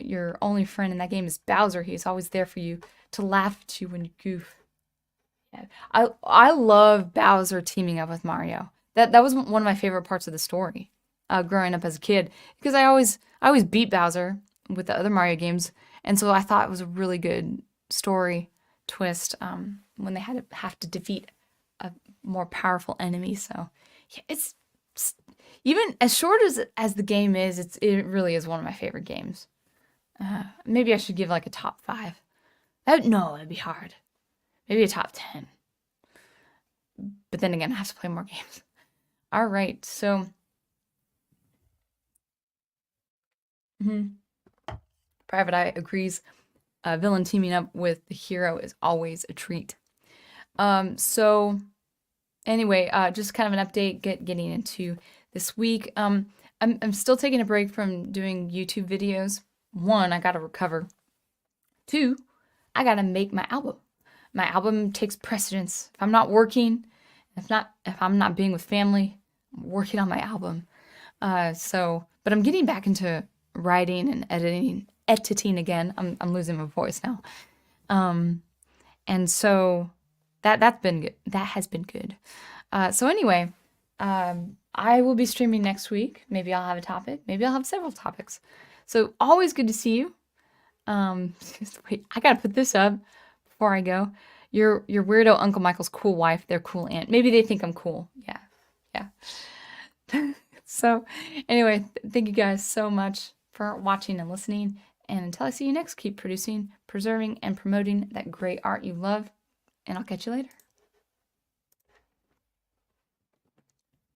your only friend in that game is Bowser. He's always there for you to laugh at you when you goof. Yeah. I love Bowser teaming up with Mario. That was one of my favorite parts of the story, growing up as a kid, because I always beat Bowser with the other Mario games, and so I thought it was a really good story twist when they had to have to defeat a more powerful enemy. So yeah, it's even as short as the game is, it really is one of my favorite games. Maybe I should give like a top 5. No, that'd be hard. Maybe a top 10. But then again, I have to play more games. All right, so Private Eye agrees. Villain teaming up with the hero is always a treat. So anyway, just kind of an update getting into this week. I'm still taking a break from doing YouTube videos. 1, I gotta recover. 2, I gotta make my album. My album takes precedence. If I'm not working, if I'm not being with family, I'm working on my album. But I'm getting back into writing and editing again. I'm losing my voice now. And so that's been good. That has been good. So anyway, I will be streaming next week. Maybe I'll have a topic. Maybe I'll have several topics. So always good to see you. Wait, I gotta put this up before I go. Your weirdo Uncle Michael's cool wife, their cool aunt. Maybe they think I'm cool. Yeah. So anyway, thank you guys so much for watching and listening. And until I see you next, keep producing, preserving, and promoting that great art you love. And I'll catch you later.